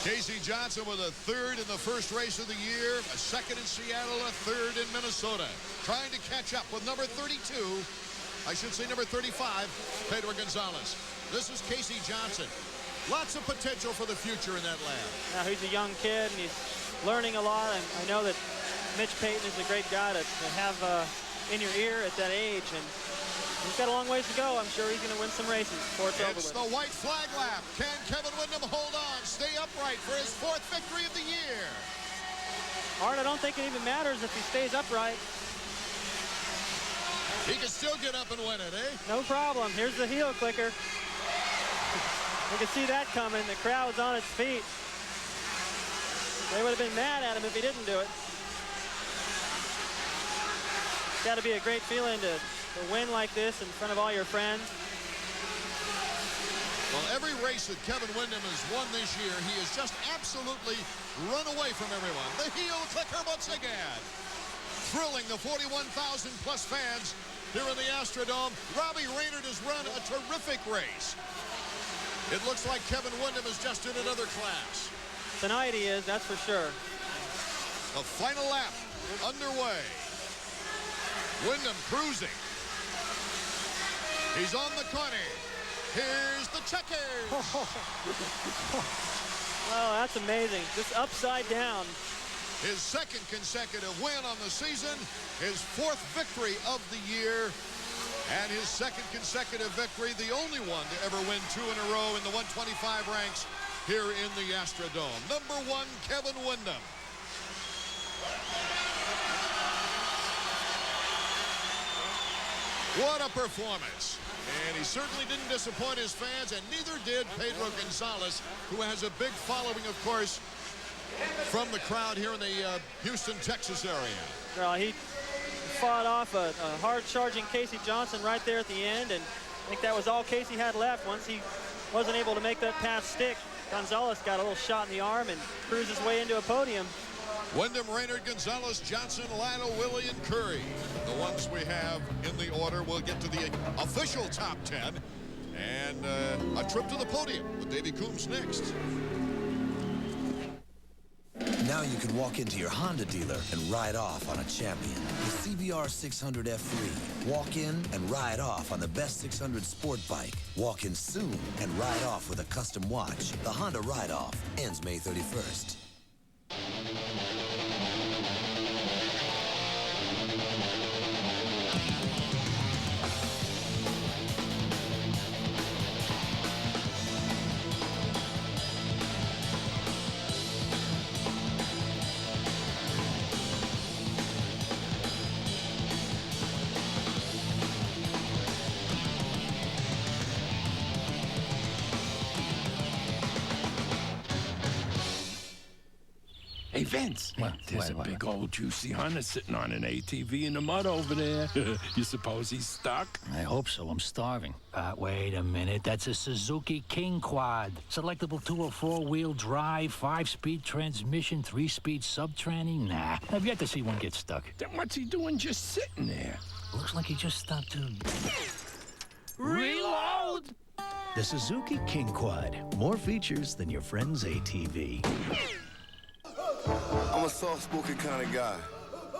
Casey Johnson with a third in the first race of the year, a second in Seattle, a third in Minnesota. Trying to catch up with number 32, I should say number 35, Pedro Gonzalez. This is Casey Johnson. Lots of potential for the future in that lab. Now, he's a young kid, and he's learning a lot. And I know that Mitch Payton is a great guy to have in your ear at that age. And he's got a long ways to go. I'm sure he's going to win some races before it's over with. It's the white flag lap. Can Kevin Windham hold on, stay upright for his fourth victory of the year? Art, I don't think it even matters if he stays upright. He can still get up and win it, eh? No problem. Here's the heel clicker. You can see that coming. The crowd's on its feet. They would have been mad at him if he didn't do it. It's got to be a great feeling to win like this in front of all your friends. Well, every race that Kevin Windham has won this year, he has just absolutely run away from everyone. The heel clicker once again. Thrilling the 41,000-plus fans here in the Astrodome. Robbie Raynard has run a terrific race. It looks like Kevin Windham is just in another class. Tonight he is, that's for sure. The final lap underway. Windham cruising. He's on the corner. Here's the checkers. Oh, that's amazing. Just upside down. His second consecutive win on the season, his fourth victory of the year, and his second consecutive victory, the only one to ever win two in a row in the 125 ranks here in the Astrodome. Number one, Kevin Windham. What a performance. And he certainly didn't disappoint his fans, and neither did Pedro Gonzalez, who has a big following, of course, from the crowd here in the Houston, Texas area. Well, he fought off a hard-charging Casey Johnson right there at the end, and I think that was all Casey had left. Once he wasn't able to make that pass stick, Gonzalez got a little shot in the arm and cruised his way into a podium. Windham, Raynard, Gonzalez, Johnson, Lionel, Willie, and Curry. The ones we have in the order. We'll get to the official top 10 and a trip to the podium with Davey Coombs next. Now you can walk into your Honda dealer and ride off on a champion. The CBR 600 F3. Walk in and ride off on the best 600 sport bike. Walk in soon and ride off with a custom watch. The Honda Ride-Off ends May 31st. Hey, Vince, there's a big old juicy hunter sitting on an ATV in the mud over there. You suppose he's stuck? I hope so. I'm starving. Wait a minute. That's a Suzuki King Quad. Selectable 2 or 4-wheel drive, 5-speed transmission, 3-speed sub-tranny. Nah, I've yet to see one get stuck. Then what's he doing just sitting there? Looks like he just stopped to... Reload! The Suzuki King Quad. More features than your friend's ATV. I'm a soft-spoken kind of guy.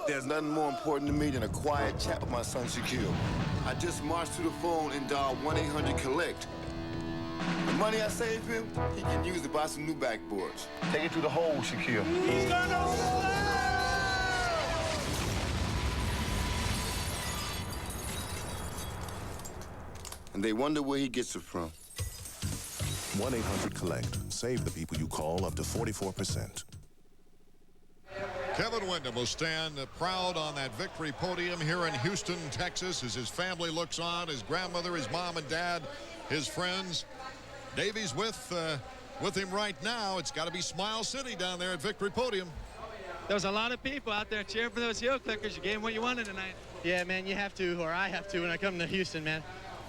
There's nothing more important to me than a quiet chat with my son, Shaquille. I just marched to the phone and dialed 1-800-COLLECT. The money I saved him, he can use to buy some new backboards. Take it through the hole, Shaquille. He's gonna and they wonder where he gets it from. 1-800-COLLECT. Save the people you call up to 44%. Kevin Windham will stand proud on that victory podium here in Houston, Texas, as his family looks on, his grandmother, his mom and dad, his friends. Davy's with him right now. It's got to be Smile City down there at Victory Podium. There was a lot of people out there cheering for those heel clickers. You gave them what you wanted tonight. Yeah, man, you have to, or I have to when I come to Houston, man.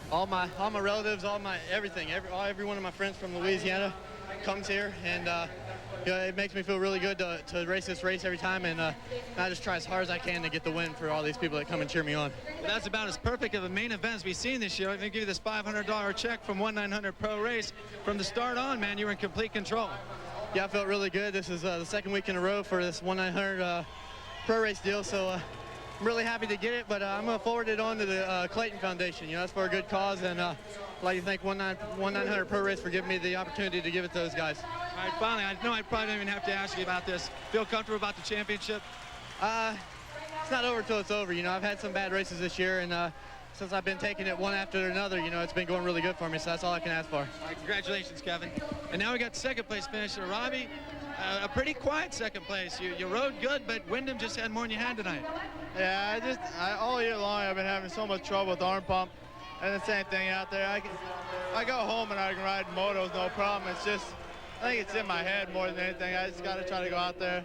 All my relatives, everything, every one of my friends from Louisiana comes here, and it makes me feel really good to race this race every time, and I just try as hard as I can to get the win for all these people that come and cheer me on. Well, that's about as perfect of a main event as we've seen this year. I'm going to give you this $500 check from 1-900 Pro Race. From the start on, man, you were in complete control. Yeah, I felt really good. This is the second week in a row for this 1-900 Pro Race deal, so I'm really happy to get it, but I'm going to forward it on to the Clayton Foundation. You know, that's for a good cause, and I'd like to thank 1-900 Pro Race for giving me the opportunity to give it to those guys. All right, finally, I know I probably don't even have to ask you about this. Feel comfortable about the championship? It's not over till it's over. You know, I've had some bad races this year, and since I've been taking it one after another, you know, it's been going really good for me, so that's all I can ask for. All right, congratulations, Kevin. And now we got second place finisher, Robbie. A pretty quiet second place. You rode good, but Windham just had more than you had tonight. Yeah, all year long I've been having so much trouble with arm pump, and the same thing out there. I go home and I can ride motos, no problem. It's just, I think it's in my head more than anything. I just got to try to go out there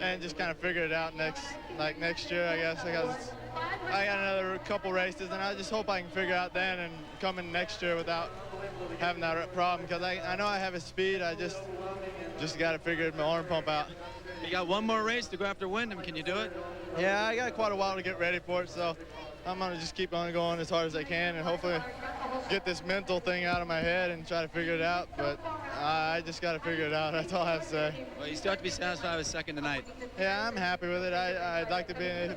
and just kind of figure it out next year, I guess. Because I got another couple races, and I just hope I can figure out then and come in next year without having that problem. Because I know I have a speed. I just got to figure my arm pump out. You got one more race to go after Windham. Can you do it? Yeah, I got quite a while to get ready for it, so I'm going to just keep on going as hard as I can and hopefully get this mental thing out of my head and try to figure it out. But I just got to figure it out. That's all I have to say. Well, you still have to be satisfied with second tonight. Yeah, I'm happy with it. I'd like to be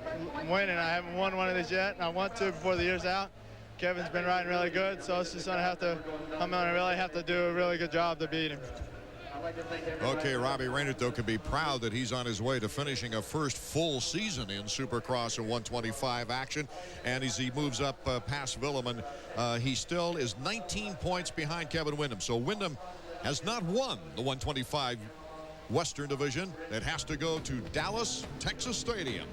winning. I haven't won one of these yet, and I want to before the year's out. Kevin's been riding really good, so it's just I'm going to really have to do a really good job to beat him. Okay, Robbie Raynert, though, can be proud that he's on his way to finishing a first full season in Supercross and 125 action. And as he moves up past Villeman, he still is 19 points behind Kevin Windham. So Windham has not won the 125 Western Division. It has to go to Dallas, Texas Stadium.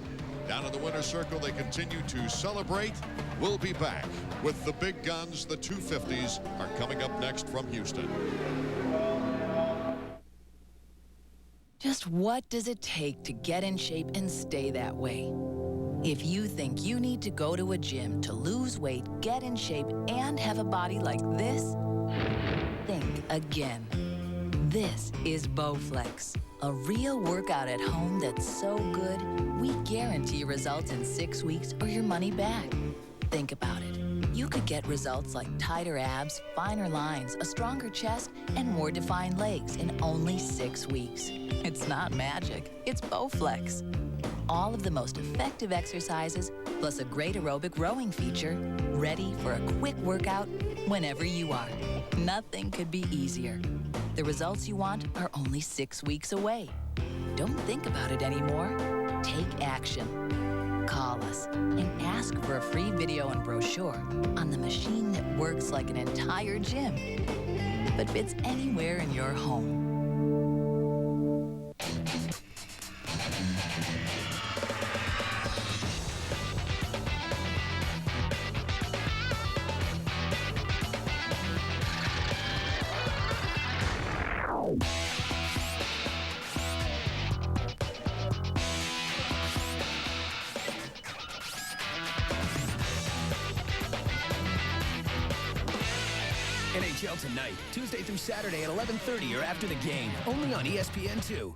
Down in the winner's circle, they continue to celebrate. We'll be back with the big guns. The 250s are coming up next from Houston. Just what does it take to get in shape and stay that way? If you think you need to go to a gym to lose weight, get in shape, and have a body like this, think again. This is Bowflex, a real workout at home that's so good, we guarantee results in 6 weeks or your money back. Think about it. You could get results like tighter abs, finer lines, a stronger chest, and more defined legs in only 6 weeks. It's not magic, it's Bowflex. All of the most effective exercises, plus a great aerobic rowing feature, ready for a quick workout whenever you are. Nothing could be easier. The results you want are only 6 weeks away. Don't think about it anymore. Take action. Call us and ask for a free video and brochure on the machine that works like an entire gym, but fits anywhere in your home. NHL tonight, Tuesday through Saturday at 11:30 or after the game, only on ESPN2.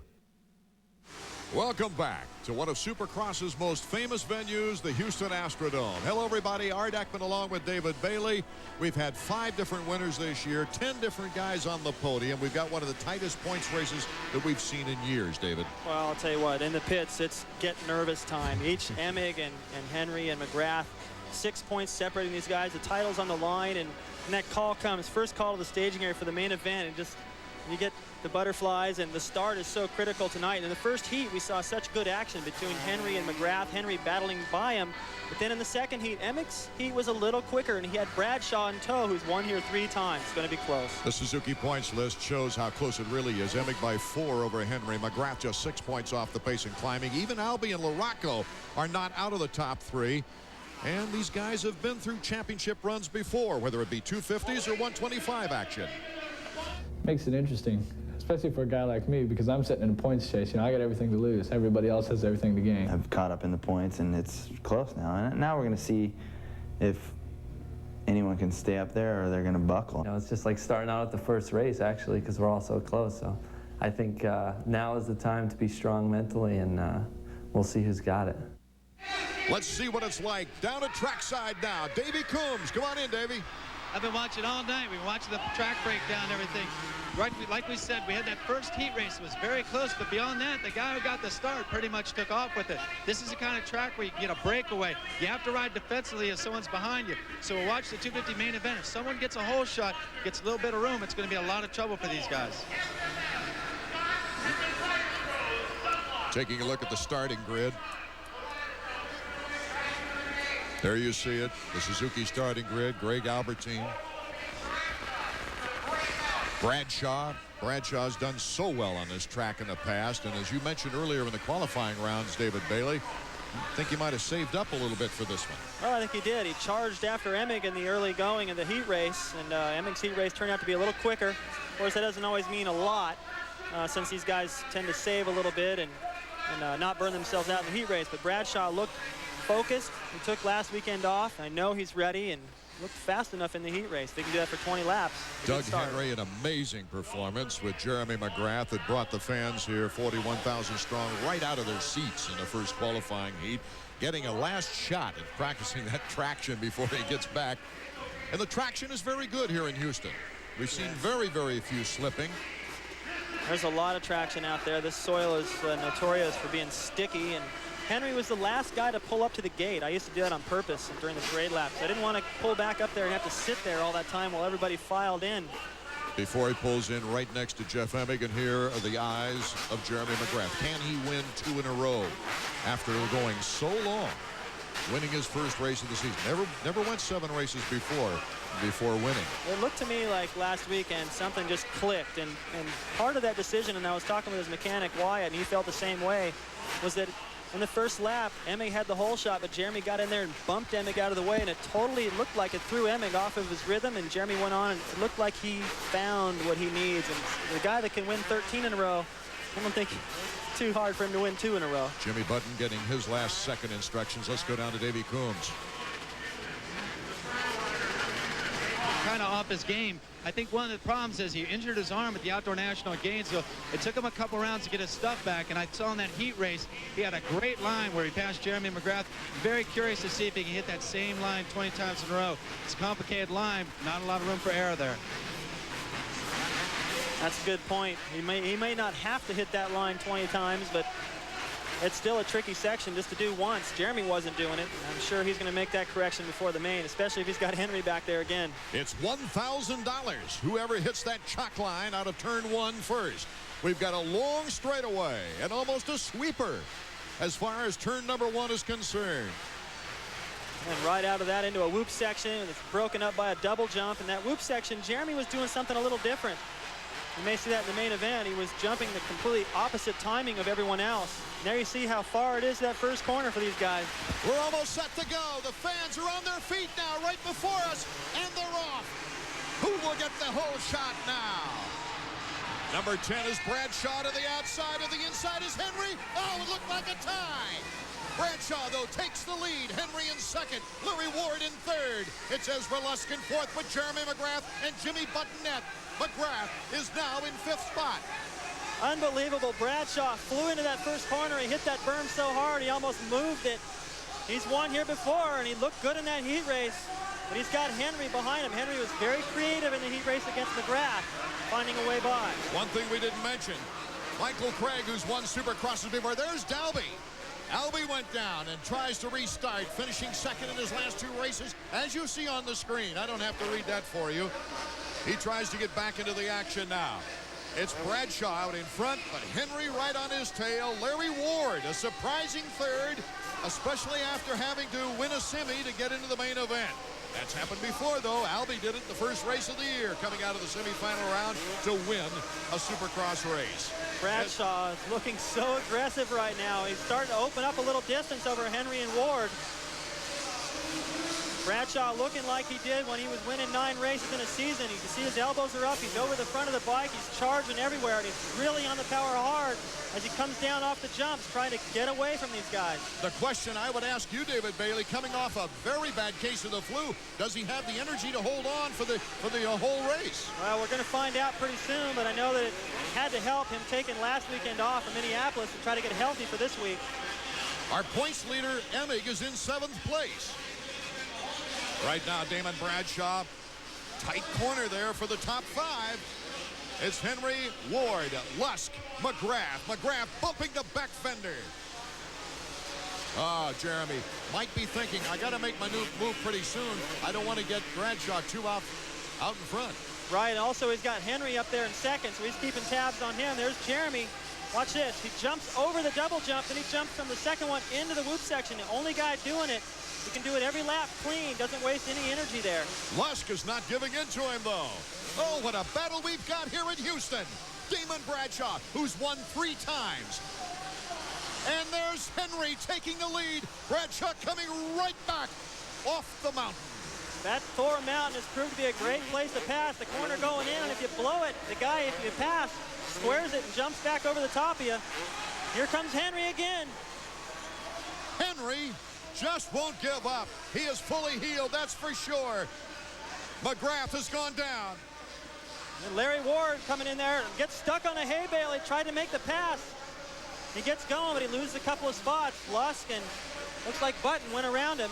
Welcome back to one of Supercross's most famous venues, the Houston Astrodome. Hello, everybody. Art Ekman along with David Bailey. We've had 5 different winners this year, 10 different guys on the podium. We've got one of the tightest points races that we've seen in years, David. Well, I'll tell you what, in the pits, it's get nervous time. Each Emig and Henry and McGrath, 6 points separating these guys. The title's on the line, and that call comes, first call to the staging area for the main event, and just you get the butterflies, and the start is so critical tonight. In the first heat, we saw such good action between Henry and McGrath, Henry battling by him. But then in the second heat, Emig's heat was a little quicker, and he had Bradshaw in tow, who's won here 3 times. It's going to be close. The Suzuki points list shows how close it really is. Emig by 4 over Henry. McGrath just 6 points off the pace and climbing. Even Albie and LaRocco are not out of the top 3. And these guys have been through championship runs before, whether it be 250s or 125 action. Makes it interesting, especially for a guy like me, because I'm sitting in a points chase. You know, I got everything to lose. Everybody else has everything to gain. I've caught up in the points, and it's close now. And now we're going to see if anyone can stay up there or they're going to buckle. You know, it's just like starting out at the first race, actually, because we're all so close. So I think now is the time to be strong mentally, and we'll see who's got it. Let's see what it's like down at trackside now. Davey Coombs, come on in, Davey. I've been watching all night. We've been watching the track breakdown and everything. Right, like we said, we had that first heat race. It was very close, but beyond that, the guy who got the start pretty much took off with it. This is the kind of track where you get a breakaway. You have to ride defensively if someone's behind you. So we'll watch the 250 main event. If someone gets a hole shot, gets a little bit of room, it's going to be a lot of trouble for these guys. Taking a look at the starting grid. There you see it, the Suzuki starting grid. Greg Albertine. Bradshaw's done so well on this track in the past, and as you mentioned earlier in the qualifying rounds, David Bailey, I think he might have saved up a little bit for this one. Well, I think he did. He charged after Emig in the early going in the heat race, and Emig's heat race turned out to be a little quicker. Of course, that doesn't always mean a lot, since these guys tend to save a little bit and not burn themselves out in the heat race. But Bradshaw looked focused. He took last weekend off. I know he's ready and looked fast enough in the heat race. They can do that for 20 laps. Doug Henry, an amazing performance with Jeremy McGrath that brought the fans here 41,000 strong right out of their seats in the first qualifying heat, getting a last shot at practicing that traction before he gets back. And the traction is very good here in Houston. We've seen very, very few slipping. There's a lot of traction out there. This soil is notorious for being sticky, and Henry was the last guy to pull up to the gate. I used to do that on purpose during the parade laps. I didn't want to pull back up there and have to sit there all that time while everybody filed in. Before he pulls in right next to Jeff Emig, and here are the eyes of Jeremy McGrath. Can he win 2 in a row after going so long, winning his first race of the season? Never went 7 races before winning. It looked to me like last weekend something just clicked, and part of that decision, and I was talking with his mechanic Wyatt, and he felt the same way, was that in the first lap, Emig had the hole shot, but Jeremy got in there and bumped Emig out of the way, and it totally looked like it threw Emig off of his rhythm, and Jeremy went on, and it looked like he found what he needs. And the guy that can win 13 in a row, I don't think it's too hard for him to win 2 in a row. Jimmy Button getting his last second instructions. Let's go down to Davey Coombs. Kind of off his game. I think one of the problems is he injured his arm at the Outdoor National Games, so it took him a couple rounds to get his stuff back, and I saw in that heat race he had a great line where he passed Jeremy McGrath. Very curious to see if he can hit that same line 20 times in a row. It's a complicated line, not a lot of room for error there. That's a good point. He may not have to hit that line 20 times, but it's still a tricky section just to do once. Jeremy wasn't doing it. I'm sure he's going to make that correction before the main, especially if he's got Henry back there again. It's $1,000. Whoever hits that chalk line out of turn 1 first. We've got a long straightaway and almost a sweeper as far as turn number 1 is concerned. And right out of that into a whoop section. It's broken up by a double jump. In that whoop section, Jeremy was doing something a little different. You may see that in the main event. He was jumping the completely opposite timing of everyone else. And there you see how far it is to that first corner for these guys. We're almost set to go. The fans are on their feet now right before us, and they're off. Who will get the whole shot now? Number 10 is Bradshaw to the outside. To the inside is Henry. Oh, it looked like a tie. Bradshaw, though, takes the lead. Henry in second. Larry Ward in third. It's Ezra Lusk in fourth with Jeremy McGrath and Jimmy Buttonette. McGrath is now in fifth spot. Unbelievable. Bradshaw flew into that first corner. He hit that berm so hard he almost moved it. He's won here before, and he looked good in that heat race. But he's got Henry behind him. Henry was very creative in the heat race against McGrath, finding a way by. One thing we didn't mention, Michael Craig, who's won Supercrosses before. There's Dalby. Albie went down and tries to restart, finishing second in his last two races. As you see on the screen, I don't have to read that for you. He tries to get back into the action now. It's Bradshaw out in front, but Henry right on his tail. Larry Ward, a surprising third, especially after having to win a semi to get into the main event. That's happened before, though. Albie did it the first race of the year, coming out of the semifinal round to win a Supercross race. Bradshaw is looking so aggressive right now. He's starting to open up a little distance over Henry and Ward. Bradshaw looking like he did when he was winning 9 races in a season. You can see his elbows are up. He's over the front of the bike. He's charging everywhere, and he's really on the power hard as he comes down off the jumps, trying to get away from these guys. The question I would ask you, David Bailey, coming off a very bad case of the flu, does he have the energy to hold on for the whole race? Well, we're going to find out pretty soon, but I know that it had to help him taking last weekend off from Minneapolis to try to get healthy for this week. Our points leader, Emig, is in 7th place. Right now, Damon Bradshaw, tight corner there for the top 5. It's Henry, Ward, Lusk, McGrath. McGrath bumping the back fender. Jeremy might be thinking, I got to make my new move pretty soon. I don't want to get Bradshaw too out in front. Right, and also he's got Henry up there in second, so he's keeping tabs on him. There's Jeremy. Watch this. He jumps over the double jump, and he jumps from the second one into the whoop section. The only guy doing it. He can do it every lap clean, doesn't waste any energy there. Lusk is not giving in to him, though. Oh, what a battle we've got here in Houston. Damon Bradshaw, who's won 3 times. And there's Henry taking the lead. Bradshaw coming right back off the mountain. That Thor Mountain has proved to be a great place to pass. The corner going in, and if you blow it, the guy, if you pass, squares it and jumps back over the top of you. Here comes Henry again. Henry just won't give up. He is fully healed, that's for sure. McGrath has gone down. And Larry Ward coming in there and gets stuck on a hay bale. He tried to make the pass. He gets going, but he loses a couple of spots. Lusk and looks like Button went around him.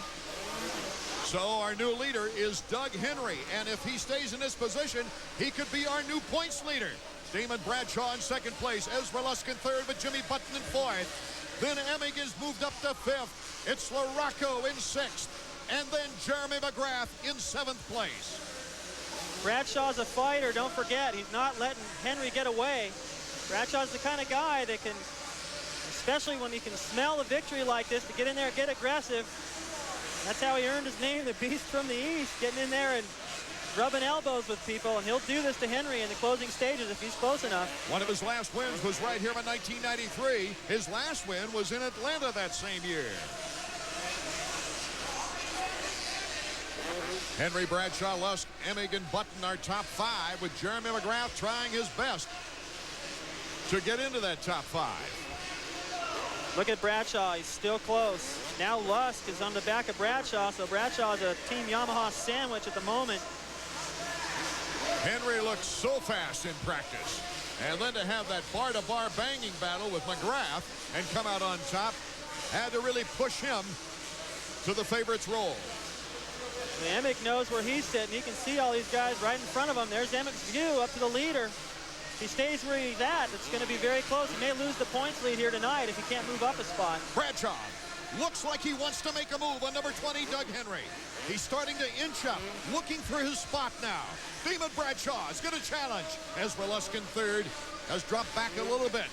So our new leader is Doug Henry, and if he stays in this position, he could be our new points leader. Damon Bradshaw in second place, Ezra Lusk in third, but Jimmy Button in fourth. Then Emig is moved up to fifth. It's LaRocco in sixth, and then Jeremy McGrath in 7th place. Bradshaw's a fighter, don't forget. He's not letting Henry get away. Bradshaw's the kind of guy that can, especially when he can smell a victory like this, to get in there and get aggressive. That's how he earned his name, the Beast from the East, getting in there and rubbing elbows with people, and he'll do this to Henry in the closing stages if he's close enough. One of his last wins was right here in 1993. His last win was in Atlanta that same year. Henry, Bradshaw, Lusk, Emig, and Button are top 5, with Jeremy McGrath trying his best to get into that top 5. Look at Bradshaw, he's still close. Now Lusk is on the back of Bradshaw, so Bradshaw is a Team Yamaha sandwich at the moment. Henry looks so fast in practice. And then to have that bar-to-bar banging battle with McGrath and come out on top, had to really push him to the favorites role. Emig knows where he's sitting. He can see all these guys right in front of him. There's Emig's view up to the leader. If he stays where he's at, it's going to be very close. He may lose the points lead here tonight if he can't move up a spot. Bradshaw looks like he wants to make a move on number 20, Doug Henry. He's starting to inch up, looking for his spot now. Damon Bradshaw is going to challenge. Ezra Lusk in third has dropped back a little bit.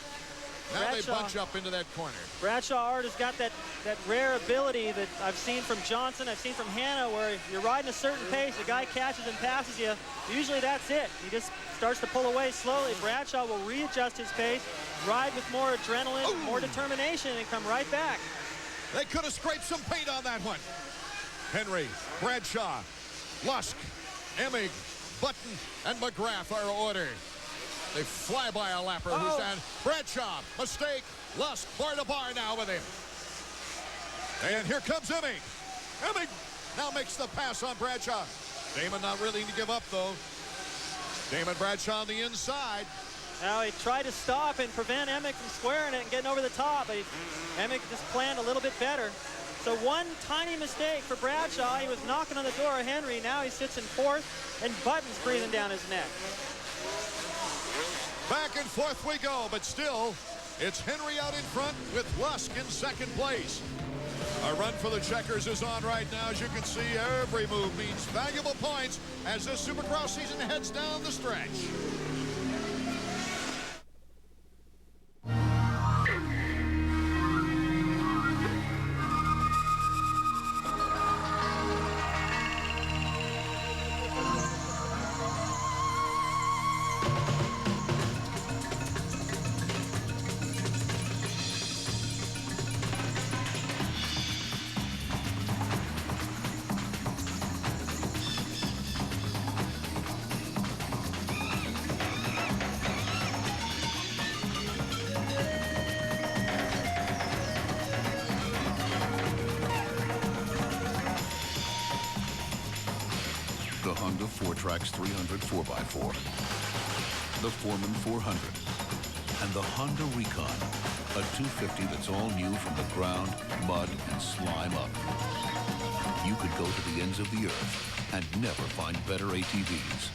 Now Bradshaw, they bunch up into that corner. Bradshaw Art has got that rare ability that I've seen from Johnson, I've seen from Hanna, where you're riding a certain pace, the guy catches and passes you. Usually that's it. He just starts to pull away slowly. Bradshaw will readjust his pace, ride with more adrenaline, more determination, and come right back. They could have scraped some paint on that one. Henry, Bradshaw, Lusk, Emig, Button, and McGrath are ordered. They fly by a lapper who's down. Bradshaw, mistake. Lusk, bar to bar now with him. And here comes Emig. Emig now makes the pass on Bradshaw. Damon not willing to give up, though. Damon Bradshaw on the inside. Now he tried to stop and prevent Emig from squaring it and getting over the top, but Emig just planned a little bit better. So one tiny mistake for Bradshaw. He was knocking on the door of Henry. Now he sits in fourth, and Button's breathing down his neck. Back and forth we go, but still, it's Henry out in front with Lusk in second place. A run for the checkers is on right now. As you can see, every move means valuable points as this Supercross season heads down the stretch. The Honda 4Trax 300 4x4, the Foreman 400, and the Honda Recon, a 250 that's all new from the ground, mud, and slime up. You could go to the ends of the earth and never find better ATVs.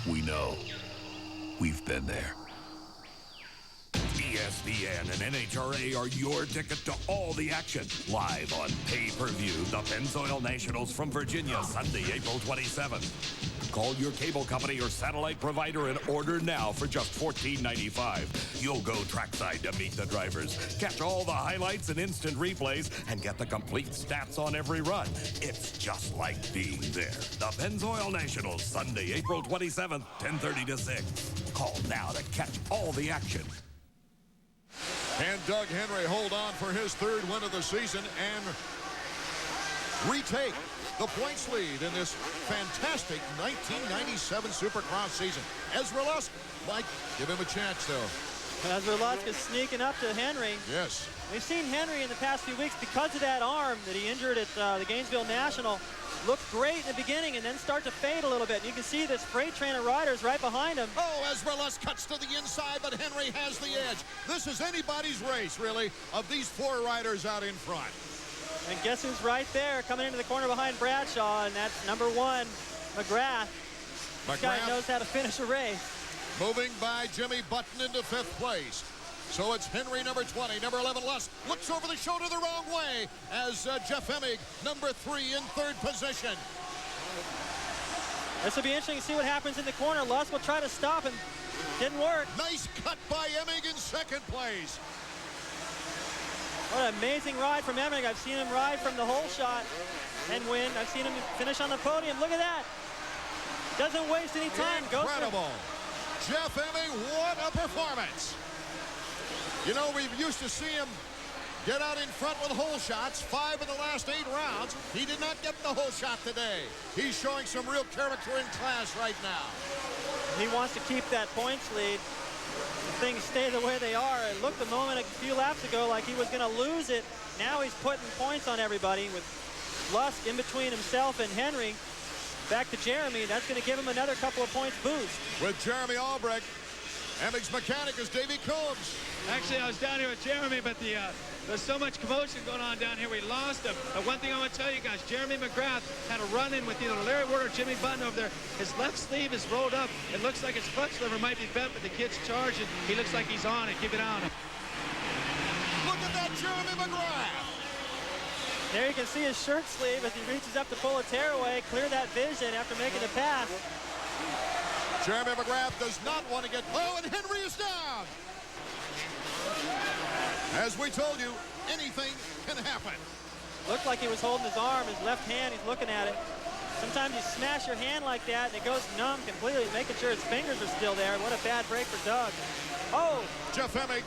We know. We've been there. ESPN and NHRA are your ticket to all the action. Live on pay-per-view, the Pennzoil Nationals from Virginia, Sunday, April 27th. Call your cable company or satellite provider and order now for just $14.95. You'll go trackside to meet the drivers, catch all the highlights and instant replays, and get the complete stats on every run. It's just like being there. The Pennzoil Nationals, Sunday, April 27th, 10:30 to 6. Call now to catch all the action. And Doug Henry hold on for his third win of the season and retake the points lead in this fantastic 1997 Supercross season. Ezra Lusk, Mike, give him a chance, though. Ezra Lusk is sneaking up to Henry. Yes. We've seen Henry in the past few weeks, because of that arm that he injured at the Gainesville National, looked great in the beginning and then start to fade a little bit. And you can see this freight train of riders right behind him. Oh, Ezra Lusk cuts to the inside, but Henry has the edge. This is anybody's race, really, of these four riders out in front. And guess who's right there coming into the corner behind Bradshaw, and that's number 1, McGrath. This guy knows how to finish a race. Moving by Jimmy Button into 5th place. So it's Henry, number 20. Number 11, Lusk, looks over the shoulder the wrong way as Jeff Emig, number 3, in 3rd position. This will be interesting to see what happens in the corner. Lusk will try to stop him. Didn't work. Nice cut by Emig in 2nd place. What an amazing ride from Emig. I've seen him ride from the hole shot and win. I've seen him finish on the podium. Look at that. Doesn't waste any time. Incredible. Jeff Emig, what a performance. You know, we used to see him get out in front with hole shots, 5 in the last 8 rounds. He did not get the hole shot today. He's showing some real character in class right now. He wants to keep that points lead. Things stay the way they are. It looked a few laps ago like he was going to lose it. Now he's putting points on everybody with Lusk in between himself and Henry. Back to Jeremy. That's going to give him another couple of points boost. With Jeremy Albrecht, Emig's mechanic is Davey Combs. Actually, I was down here with Jeremy, but there's so much commotion going on down here. We lost him. But one thing I want to tell you guys, Jeremy McGrath had a run-in with either Larry Ward or Jimmy Button over there. His left sleeve is rolled up. It looks like his clutch lever might be bent, but the kid's charging. He looks like he's on it. Keep it on him. Look at that Jeremy McGrath. There you can see his shirt sleeve as he reaches up to pull a tearaway, clear that vision after making the pass. Jeremy McGrath does not want to get... Oh, and Henry is down. As we told you, anything can happen. Looked like he was holding his arm, his left hand, he's looking at it. Sometimes you smash your hand like that and it goes numb completely, making sure his fingers are still there. What a bad break for Doug. Oh! Jeff Emig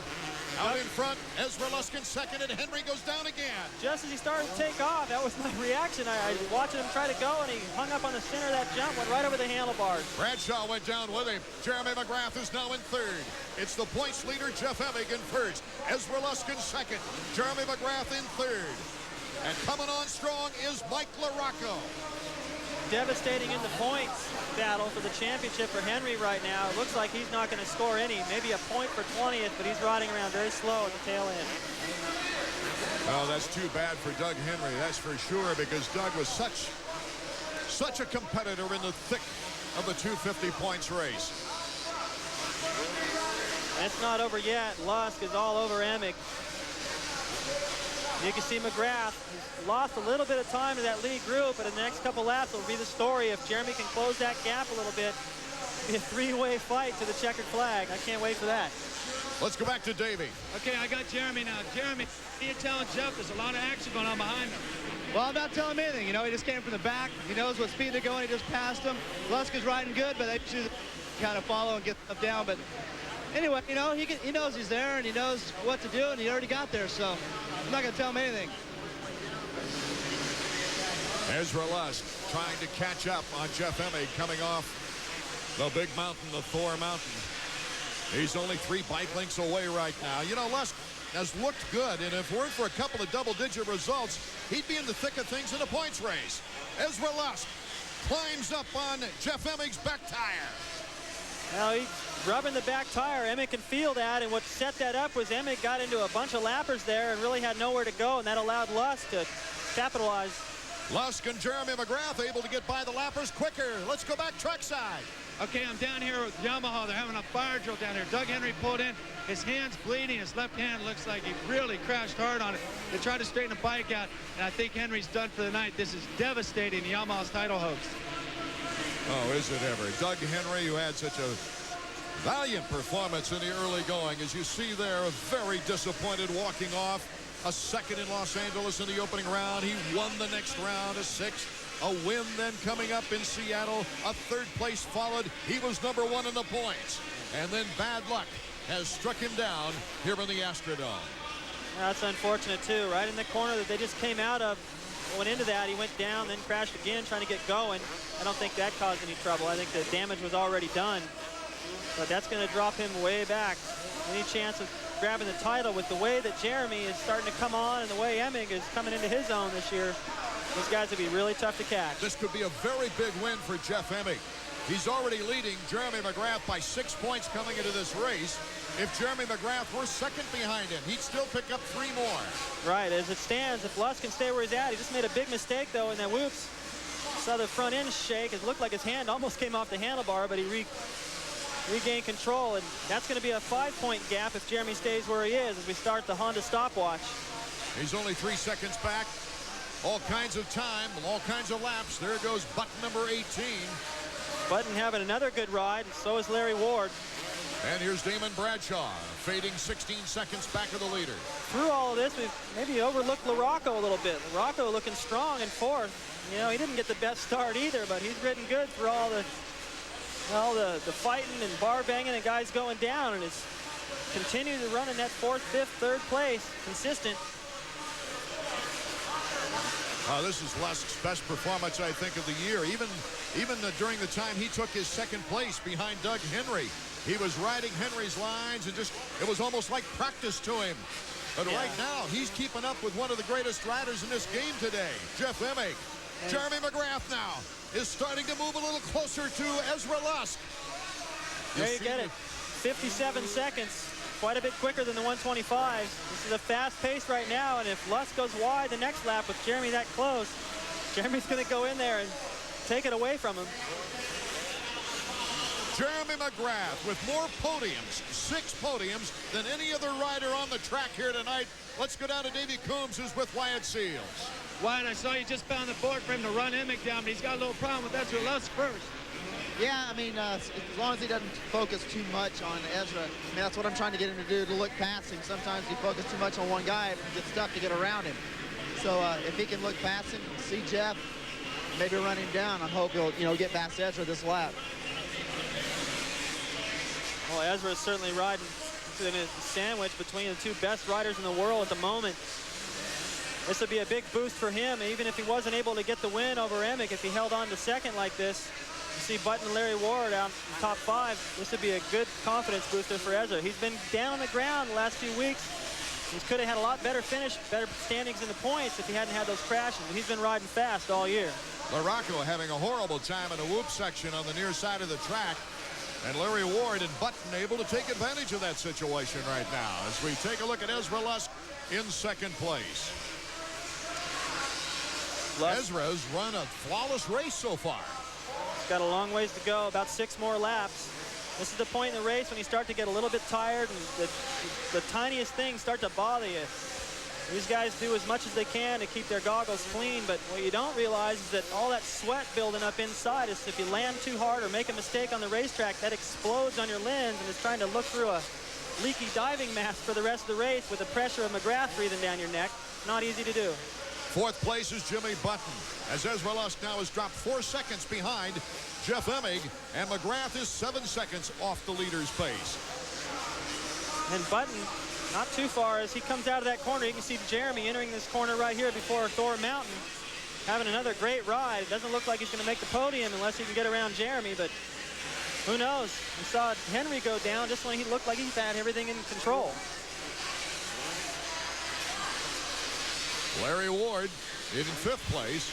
Out in front, Ezra Luskin second, and Henry goes down again. Just as he started to take off, that was my reaction. I was watching him try to go, and he hung up on the center of that jump, went right over the handlebars. Bradshaw went down with him. Jeremy McGrath is now in third. It's the points leader, Jeff Emig, in first. Ezra Luskin second. Jeremy McGrath in third. And coming on strong is Mike LaRocco. Devastating in the points battle for the championship for Henry right now. It looks like he's not going to score any, maybe a point for 20th, but he's riding around very slow at the tail end. Oh, that's too bad for Doug Henry, that's for sure, because Doug was such a competitor in the thick of the 250 points race. It's not over yet. Lusk is all over Emig. You can see McGrath lost a little bit of time to that lead group, but in the next couple laps will be the story. If Jeremy can close that gap a little bit, it'll be a three-way fight to the checkered flag. I can't wait for that. Let's go back to Davey. Okay, I got Jeremy now. Jeremy, you're telling Jeff there's a lot of action going on behind him. Well, I'm not telling him anything. You know, he just came from the back. He knows what speed they're going. He just passed him. Lusk is riding good, but they should kind of follow and get up down. But anyway, you know, he knows he's there, and he knows what to do, and he already got there, so I'm not going to tell him anything. Ezra Lusk trying to catch up on Jeff Emig coming off the big mountain, the Thor Mountain. He's only 3 bike lengths away right now. You know, Lusk has looked good, and if it weren't for a couple of double-digit results, he'd be in the thick of things in a points race. Ezra Lusk climbs up on Jeff Emig's back tire. Now he's rubbing the back tire. Emig can feel that, and what set that up was Emig got into a bunch of lappers there and really had nowhere to go, and that allowed Lusk to capitalize. Lusk and Jeremy McGrath able to get by the lappers quicker. Let's go back trackside. Okay, I'm down here with Yamaha. They're having a fire drill down here. Doug Henry pulled in. His hand's bleeding. His left hand looks like he really crashed hard on it. They tried to straighten the bike out, and I think Henry's done for the night. This is devastating, Yamaha's title hoax. Oh, is it ever? Doug Henry, who had such a valiant performance in the early going. As you see there, very disappointed walking off. A second in Los Angeles in the opening round. He won the next round, a 6th. A win then coming up in Seattle. A 3rd place followed. He was #1 in the points. And then bad luck has struck him down here in the Astrodome. That's unfortunate too. Right in the corner that they just came out of, went into that. He went down, then crashed again trying to get going. I don't think that caused any trouble. I think the damage was already done. But that's going to drop him way back. Any chance of grabbing the title with the way that Jeremy is starting to come on and the way Emig is coming into his own this year, those guys would be really tough to catch. This could be a very big win for Jeff Emig. He's already leading Jeremy McGrath by 6 points coming into this race. If Jeremy McGrath were second behind him, he'd still pick up 3 more. Right, as it stands, if Lusk can stay where he's at, he just made a big mistake though in that whoops. Saw the front end shake. It looked like his hand almost came off the handlebar, but he regained control, and that's going to be a 5-point gap if Jeremy stays where he is as we start the Honda stopwatch. He's only 3 seconds back. All kinds of time, all kinds of laps. There goes Button number 18. Button having another good ride, and so is Larry Ward. And here's Damon Bradshaw, fading 16 seconds back of the leader. Through all of this, we've maybe overlooked LaRocco a little bit. LaRocco looking strong in 4th. You know, he didn't get the best start either, but he's ridden good through all the fighting and bar banging and guys going down, and it's continued to run in that 4th, 5th, 3rd place, consistent. This is Lusk's best performance, I think, of the year. Even during the time he took his 2nd place behind Doug Henry, he was riding Henry's lines, and it was almost like practice to him. But right now, he's keeping up with one of the greatest riders in this game today, Jeff Emig. Jeremy McGrath now is starting to move a little closer to Ezra Lusk. There you get it. 57 seconds. Quite a bit quicker than the 125. This is a fast pace right now, and if Lusk goes wide the next lap with Jeremy that close, Jeremy's going to go in there and take it away from him. Jeremy McGrath with more podiums, 6 podiums, than any other rider on the track here tonight. Let's go down to Davey Coombs, who's with Wyatt Seals. Wyatt, I saw you just found the board for him to run Emig down, but he's got a little problem with Ezra Lusk first. Yeah, I mean, as long as he doesn't focus too much on Ezra, I mean, that's what I'm trying to get him to do, to look past him. Sometimes you focus too much on one guy, and it's tough to get around him. So if he can look past him, see Jeff, maybe run him down, I hope he'll, get past Ezra this lap. Well, Ezra is certainly riding in a sandwich between the two best riders in the world at the moment. This would be a big boost for him, even if he wasn't able to get the win over Emick. If he held on to second like this, you see Button and Larry Ward out in top 5. This would be a good confidence booster for Ezra. He's been down on the ground the last few weeks. He could have had a lot better finish, better standings in the points if he hadn't had those crashes. But he's been riding fast all year. LaRocco having a horrible time in the whoop section on the near side of the track. And Larry Ward and Button able to take advantage of that situation right now as we take a look at Ezra Lusk in second place. Ezra's run a flawless race so far. He's got a long ways to go, about 6 more laps. This is the point in the race when you start to get a little bit tired and the tiniest things start to bother you. These guys do as much as they can to keep their goggles clean, but what you don't realize is that all that sweat building up inside is if you land too hard or make a mistake on the racetrack, that explodes on your lens and is trying to look through a leaky diving mask for the rest of the race with the pressure of McGrath breathing down your neck. Not easy to do. Fourth place is Jimmy Button, as Ezra Lusk now has dropped 4 seconds behind Jeff Emig, and McGrath is 7 seconds off the leader's pace. And Button, not too far as he comes out of that corner. You can see Jeremy entering this corner right here before Thor Mountain, having another great ride. It doesn't look like he's going to make the podium unless he can get around Jeremy, but who knows? We saw Henry go down just when he looked like he had everything in control. Larry Ward in 5th place.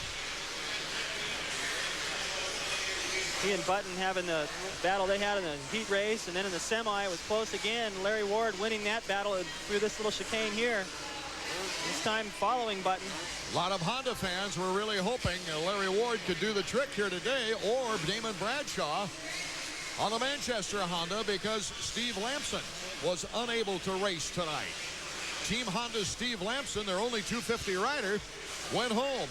He and Button having the battle they had in the heat race, and then in the semi it was close again. Larry Ward winning that battle through this little chicane here. This time following Button. A lot of Honda fans were really hoping Larry Ward could do the trick here today, or Damon Bradshaw on the Manchester Honda, because Steve Lamson was unable to race tonight. Team Honda's Steve Lamson, their only 250 rider, went home.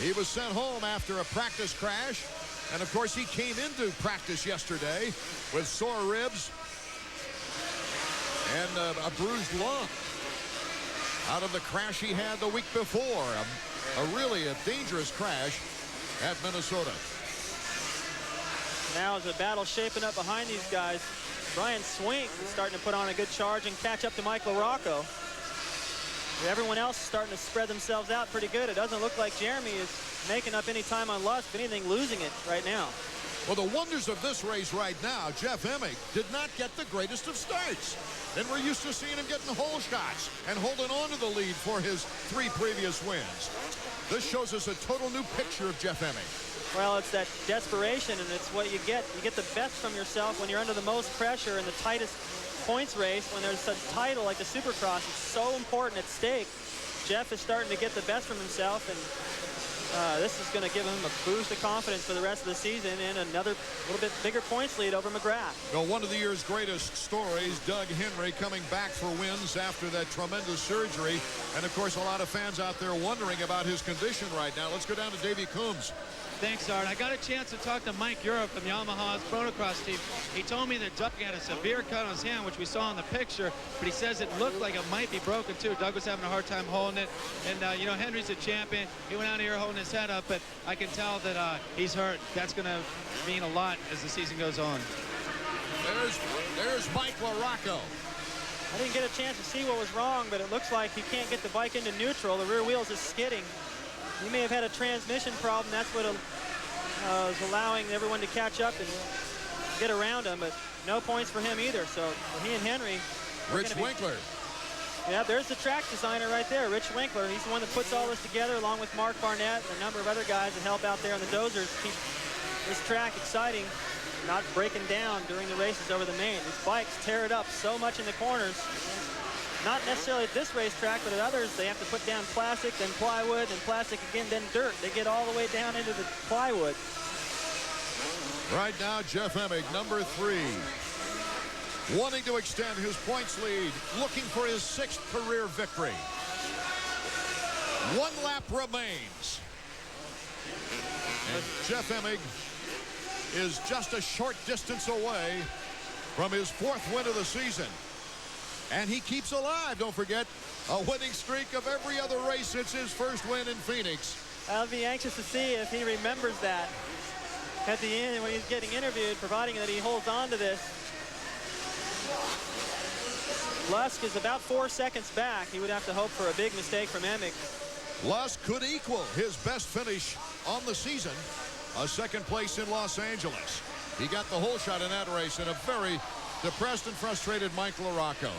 He was sent home after a practice crash. And, of course, he came into practice yesterday with sore ribs and a bruised lung out of the crash he had the week before. A really dangerous crash at Minnesota. Now as the battle shaping up behind these guys, Brian Swink is starting to put on a good charge and catch up to Mike LaRocco. Everyone else is starting to spread themselves out pretty good. It doesn't look like Jeremy is making up any time on Lusk, if anything, losing it right now. Well, the wonders of this race right now, Jeff Emig did not get the greatest of starts. And we're used to seeing him getting hole shots and holding on to the lead for his 3 previous wins. This shows us a total new picture of Jeff Emig. Well, it's that desperation, and it's what you get. You get the best from yourself when you're under the most pressure in the tightest points race, when there's a title like the Supercross. It's so important at stake. Jeff is starting to get the best from himself, and this is going to give him a boost of confidence for the rest of the season and another little bit bigger points lead over McGrath. Well, one of the year's greatest stories, Doug Henry coming back for wins after that tremendous surgery. And, of course, a lot of fans out there wondering about his condition right now. Let's go down to Davey Coombs. Thanks, Art. I got a chance to talk to Mike Europe from Yamaha's Motocross team. He told me that Doug had a severe cut on his hand, which we saw in the picture, but he says it looked like it might be broken too. Doug was having a hard time holding it, and you know, Henry's a champion. He went out here holding his head up, but I can tell that he's hurt. That's going to mean a lot as the season goes on. There's Mike LaRocco. I didn't get a chance to see what was wrong, but it looks like he can't get the bike into neutral. The rear wheels is skidding. He may have had a transmission problem. That's what was allowing everyone to catch up and get around him, but no points for him either. So he and Henry. Rich Winkler. Yeah, there's the track designer right there, Rich Winkler. He's the one that puts all this together along with Mark Barnett and a number of other guys that help out there on the dozers to keep this track exciting, not breaking down during the races over the main. These bikes tear it up so much in the corners. Not necessarily at this racetrack, but at others, they have to put down plastic, then plywood, then plastic again, then dirt. They get all the way down into the plywood. Right now, Jeff Emig, number 3. Wanting to extend his points lead, looking for his 6th career victory. 1 lap remains. And Jeff Emig is just a short distance away from his 4th win of the season. And he keeps alive, don't forget, a winning streak of every other race since his first win in Phoenix. I'll be anxious to see if he remembers that at the end when he's getting interviewed, providing that he holds on to this. Lusk is about 4 seconds back. He would have to hope for a big mistake from Emig. Lusk could equal his best finish on the season, a second place in Los Angeles. He got the whole shot in that race in a very depressed and frustrated Mike LaRocco.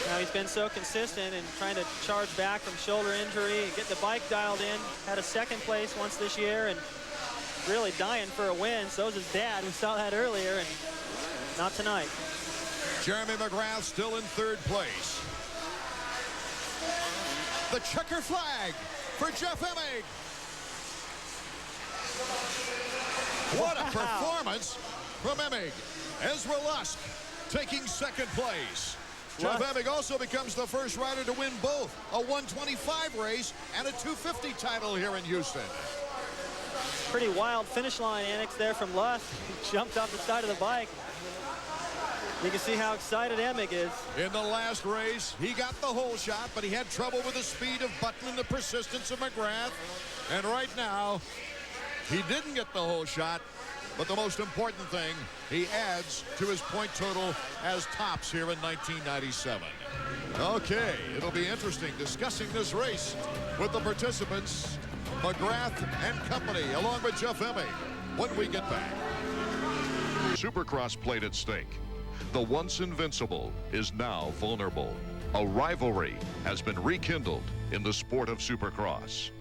Now he's been so consistent and trying to charge back from shoulder injury and get the bike dialed in. Had a second place once this year and really dying for a win. So's his dad. We saw that earlier, and not tonight. Jeremy McGrath still in third place. The checker flag for Jeff Emig. What a performance from Emig. Ezra Lusk taking second place. Jeff Emig also becomes the first rider to win both a 125 race and a 250 title here in Houston. Pretty wild finish line annex there from Lusk. He jumped off the side of the bike. You can see how excited Emig is. In the last race, he got the whole shot, but he had trouble with the speed of Button and the persistence of McGrath. And right now, he didn't get the whole shot, but the most important thing, he adds to his point total as tops here in 1997. Okay, it'll be interesting discussing this race with the participants, McGrath and company, along with Jeff Emig, when we get back. Supercross played at stake. The once invincible is now vulnerable. A rivalry has been rekindled in the sport of Supercross.